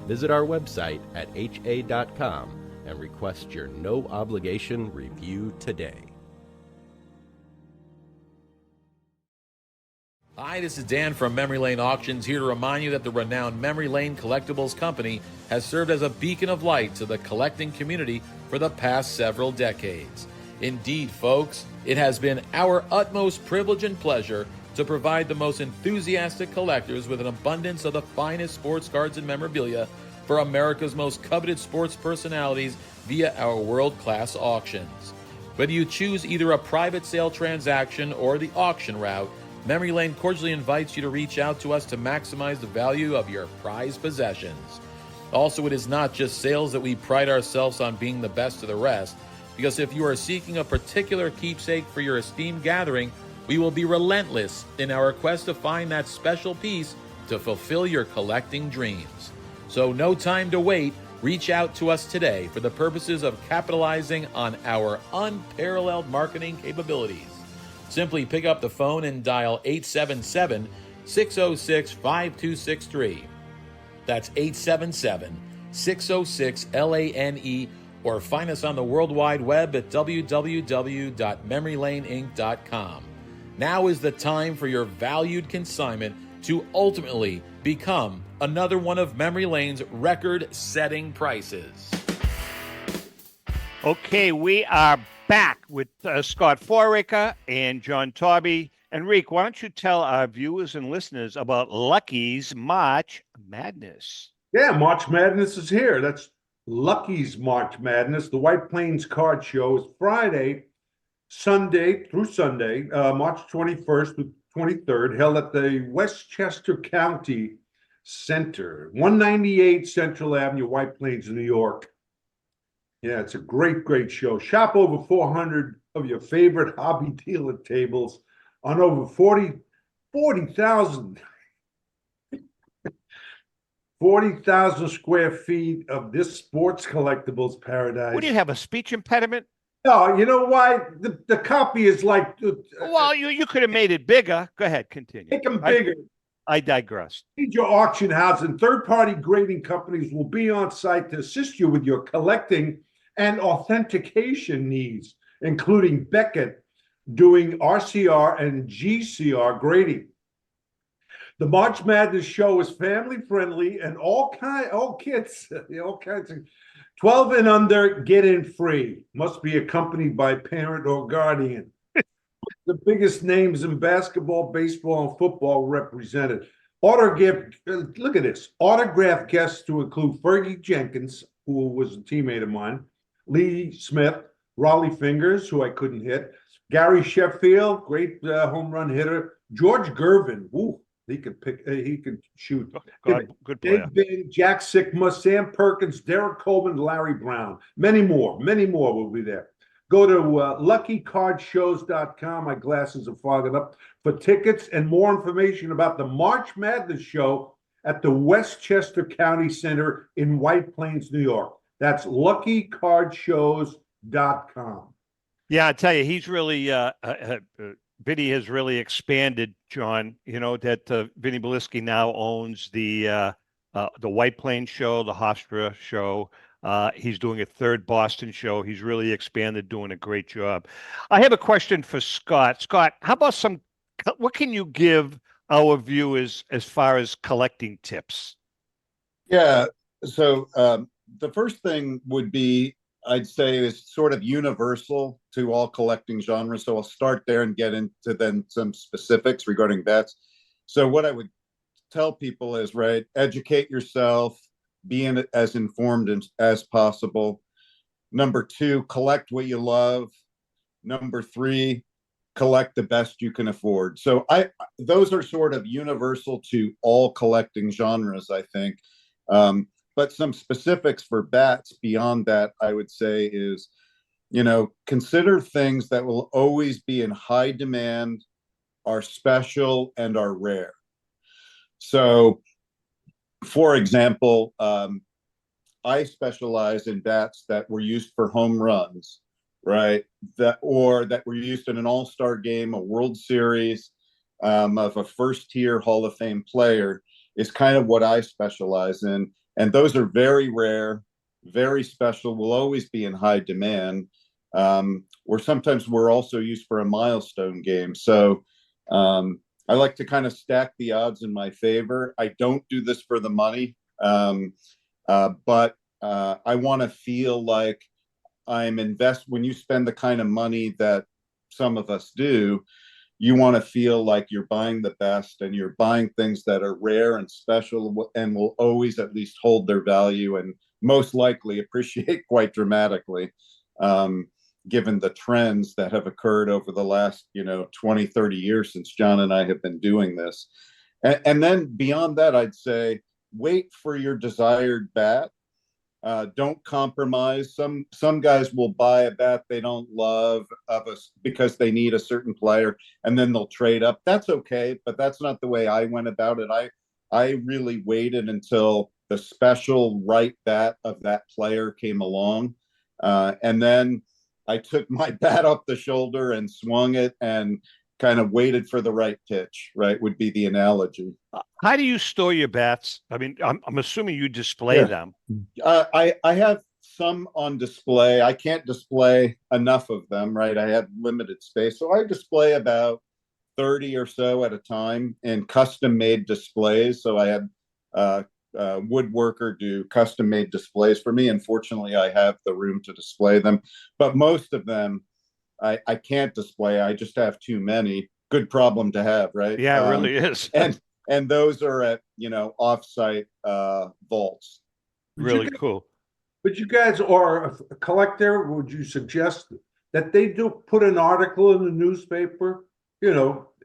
Visit our website at ha.com and request your no-obligation review today. Hi, this is Dan from Memory Lane Auctions, here to remind you that the renowned Memory Lane Collectibles Company has served as a beacon of light to the collecting community for the past several decades. Indeed, folks, it has been our utmost privilege and pleasure to provide the most enthusiastic collectors with an abundance of the finest sports cards and memorabilia for America's most coveted sports personalities via our world-class auctions. Whether you choose either a private sale transaction or the auction route, Memory Lane cordially invites you to reach out to us to maximize the value of your prized possessions. Also, it is not just sales that we pride ourselves on being the best of the rest, because if you are seeking a particular keepsake for your esteemed gathering, we will be relentless in our quest to find that special piece to fulfill your collecting dreams. So no time to wait. Reach out to us today for the purposes of capitalizing on our unparalleled marketing capabilities. Simply pick up the phone and dial 877-606-5263. That's 877-606-LANE, or find us on the World Wide Web at www.memorylaneinc.com. Now is the time for your valued consignment to ultimately become another one of Memory Lane's record-setting prices. Okay, we are back with Scott Foraker and John Taube. And Rick, why don't you tell our viewers and listeners about Lucky's March Madness? Yeah, March Madness is here. That's Lucky's March Madness. The White Plains Card Show is Friday, Sunday through Sunday, March 21st to 23rd, held at the Westchester County Center, 198 Central Avenue, White Plains, New York. Yeah, it's a great, great show. Shop over 400 of your favorite hobby dealer tables on over 40,000 square feet of this sports collectibles paradise. What do you have, a speech impediment? No, you know why? The copy is like... well, you could have made it bigger. Go ahead, continue. Make them bigger. I digress. Your auction house and third-party grading companies will be on site to assist you with your collecting and authentication needs, including Beckett doing RCR and GCR grading. The March Madness show is family friendly and all kids, all kinds of 12 and under get in free. Must be accompanied by parent or guardian. The biggest names in basketball, baseball, and football represented. Look at this. Autographed guests to include Fergie Jenkins, who was a teammate of mine, Lee Smith, Raleigh Fingers, who I couldn't hit, Gary Sheffield, great home run hitter, George Gervin, He can pick. He can shoot. Good player. Dave Bing, Jack Sikma, Sam Perkins, Derek Coleman, Larry Brown. Many more will be there. Go to luckycardshows.com. My glasses are fogging up for tickets and more information about the March Madness show at the Westchester County Center in White Plains, New York. That's luckycardshows.com. Yeah, I tell you, he's really Vinny has really expanded, John. You know that Vinny Belisky now owns the White Plains show, the Hofstra show. He's doing a third Boston show. He's really expanded, doing a great job. I have a question for Scott. Scott, how about what can you give our viewers as far as collecting tips? Yeah. So the first thing would be, I'd say, is sort of universal to all collecting genres. So I'll start there and get into then some specifics regarding bets. So what I would tell people is, right, educate yourself, be as informed as possible. Number 2, collect what you love. Number 3, collect the best you can afford. So those are sort of universal to all collecting genres, I think. But some specifics for bats beyond that, I would say, is, consider things that will always be in high demand, are special, and are rare. So, for example, I specialize in bats that were used for home runs, right? That were used in an all-star game, a World Series, of a first-tier Hall of Fame player is kind of what I specialize in. And those are very rare, very special, will always be in high demand. Or sometimes we're also used for a milestone game. So I like to kind of stack the odds in my favor. I don't do this for the money, but I want to feel like I'm when you spend the kind of money that some of us do, you want to feel like you're buying the best and you're buying things that are rare and special and will always at least hold their value and most likely appreciate quite dramatically, given the trends that have occurred over the last, 20, 30 years since John and I have been doing this. And then beyond that, I'd say, wait for your desired bat. Don't compromise. Some guys will buy a bat they don't love because they need a certain player, and then they'll trade up. That's okay, but that's not the way I went about it. I really waited until the special right bat of that player came along, and then I took my bat up the shoulder and swung it and kind of waited for the right pitch, right, would be the analogy. How do you store your bats? I mean, I'm assuming you display them. I have some on display. I can't display enough of them, right? I have limited space. So I display about 30 or so at a time in custom-made displays. So I had woodworker do custom-made displays for me. Unfortunately, I have the room to display them. But most of them, I can't display. I just have too many. Good problem to have, right? Yeah, it really is. and those are at off-site vaults. Really cool. But you guys are a collector. Would you suggest that they do put an article in the newspaper?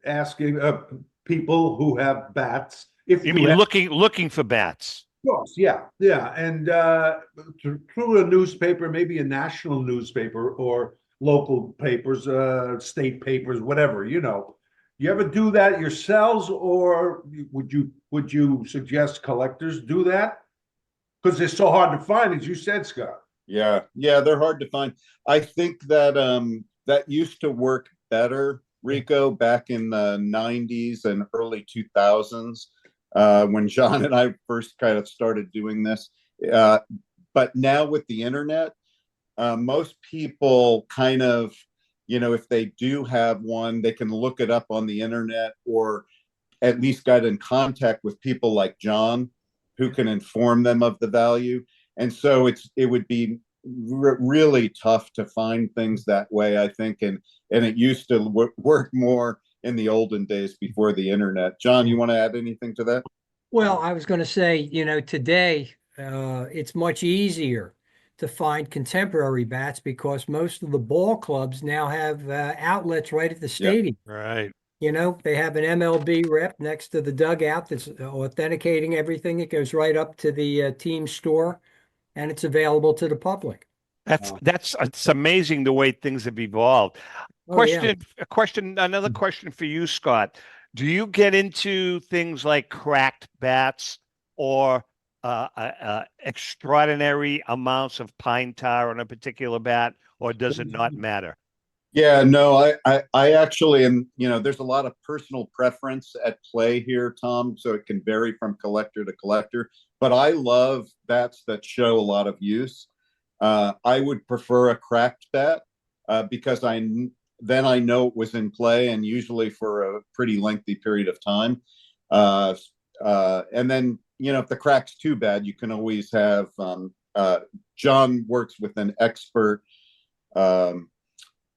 Asking people who have bats. If you mean looking for bats? Of course, yeah, and through a newspaper, maybe a national newspaper or local papers, state papers, whatever, You ever do that yourselves, or would you suggest collectors do that? Because they're so hard to find, as you said, Scott. Yeah, they're hard to find. I think that that used to work better, Rico, back in the 90s and early 2000s, when John and I first kind of started doing this. But now with the internet, most people kind of, if they do have one, they can look it up on the internet or at least get in contact with people like John who can inform them of the value. And so it would be really tough to find things that way, I think. And it used to work more in the olden days before the internet. John, you want to add anything to that? Well, I was going to say, today it's much easier to find contemporary bats because most of the ball clubs now have outlets right at the stadium. Right. You know, they have an MLB rep next to the dugout that's authenticating everything. It goes right up to the team store, and it's available to the public. That's it's amazing the way things have evolved. Oh, yeah. Another question for you, Scott. Do you get into things like cracked bats or extraordinary amounts of pine tar on a particular bat, or does it not matter? Yeah, no, I actually am, there's a lot of personal preference at play here, Tom, so it can vary from collector to collector, but I love bats that show a lot of use. I would prefer a cracked bat because then I know it was in play, and usually for a pretty lengthy period of time. And then, if the crack's too bad, you can always have John works with an expert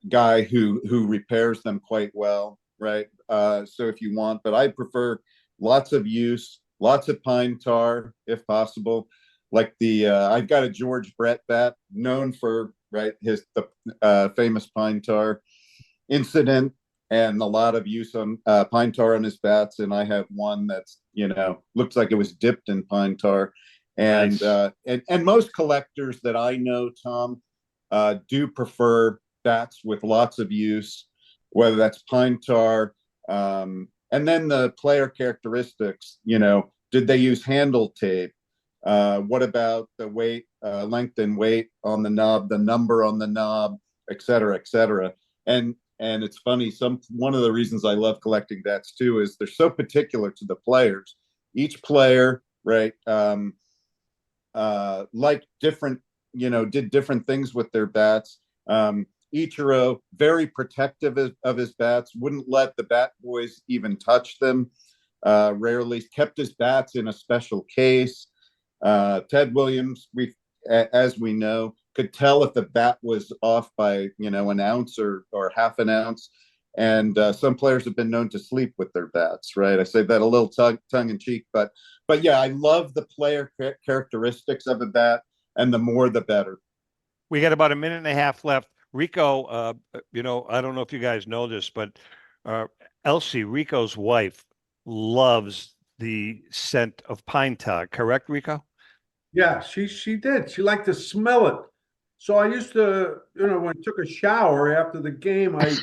guy who repairs them quite well, right? So if you want, but I prefer lots of use, lots of pine tar if possible. Like I've got a George Brett bat known for the famous pine tar incident and a lot of use on pine tar on his bats. And I have one that's looks like it was dipped in pine tar. And Nice. And most collectors that I know, Tom, do prefer bats with lots of use, whether that's pine tar, and then the player characteristics. Did they use handle tape? What about the weight, length and weight on the knob, the number on the knob, et cetera, et cetera. And it's funny, one of the reasons I love collecting bats too is they're so particular to the players. Each player, right, like different, did different things with their bats. Ichiro, very protective of his bats, wouldn't let the bat boys even touch them. Rarely kept his bats in a special case. Ted Williams, as we know, could tell if the bat was off by an ounce or half an ounce. And some players have been known to sleep with their bats, right? I say that a little tongue in cheek, but yeah, I love the player characteristics of a bat, and the more the better. We got about a minute and a half left. Rico, I don't know if you guys know this, but Elsie, Rico's wife, loves the scent of pine tar. Correct, Rico? Yeah, she did. She liked to smell it. So I used to, when I took a shower after the game, I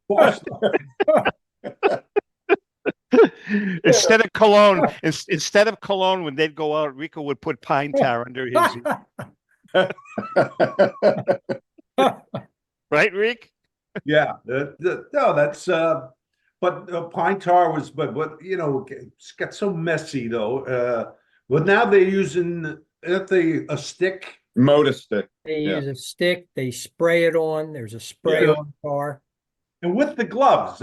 wash Instead of cologne, when they'd go out, Rico would put pine tar under his. Right, Rick? Yeah, no, that's but pine tar was, but it's got so messy though. But now they're using a stick. Motor stick. They use a stick, they spray it on. There's a spray on car. And with the gloves,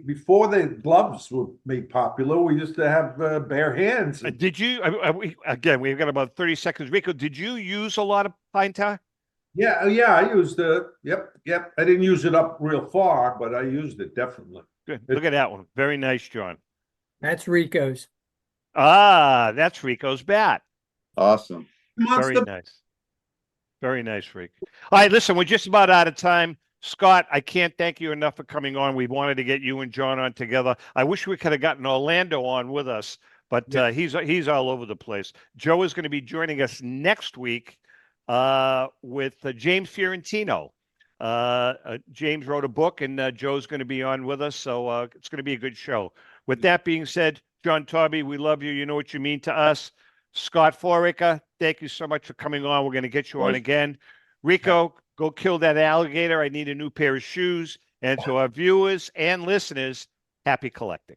before the gloves were made popular, we used to have bare hands. Did you? We've got about 30 seconds. Rico, did you use a lot of pine tar? Yeah, I used yep. I didn't use it up real far, but I used it definitely. Good. Look at that one. Very nice, John. That's Rico's. That's Rico's bat. Awesome. Very nice. Very nice, Rick. All right, listen, we're just about out of time. Scott, I can't thank you enough for coming on. We wanted to get you and John on together. I wish we could have gotten Orlando on with us, but he's all over the place. Joe is going to be joining us next week with James Fiorentino. James wrote a book, and Joe's going to be on with us, so it's going to be a good show. With that being said, John Taube, we love you. You know what you mean to us. Scott Foraker, thank you so much for coming on. We're going to get you on again. Rico, go kill that alligator. I need a new pair of shoes. And to our viewers and listeners, happy collecting.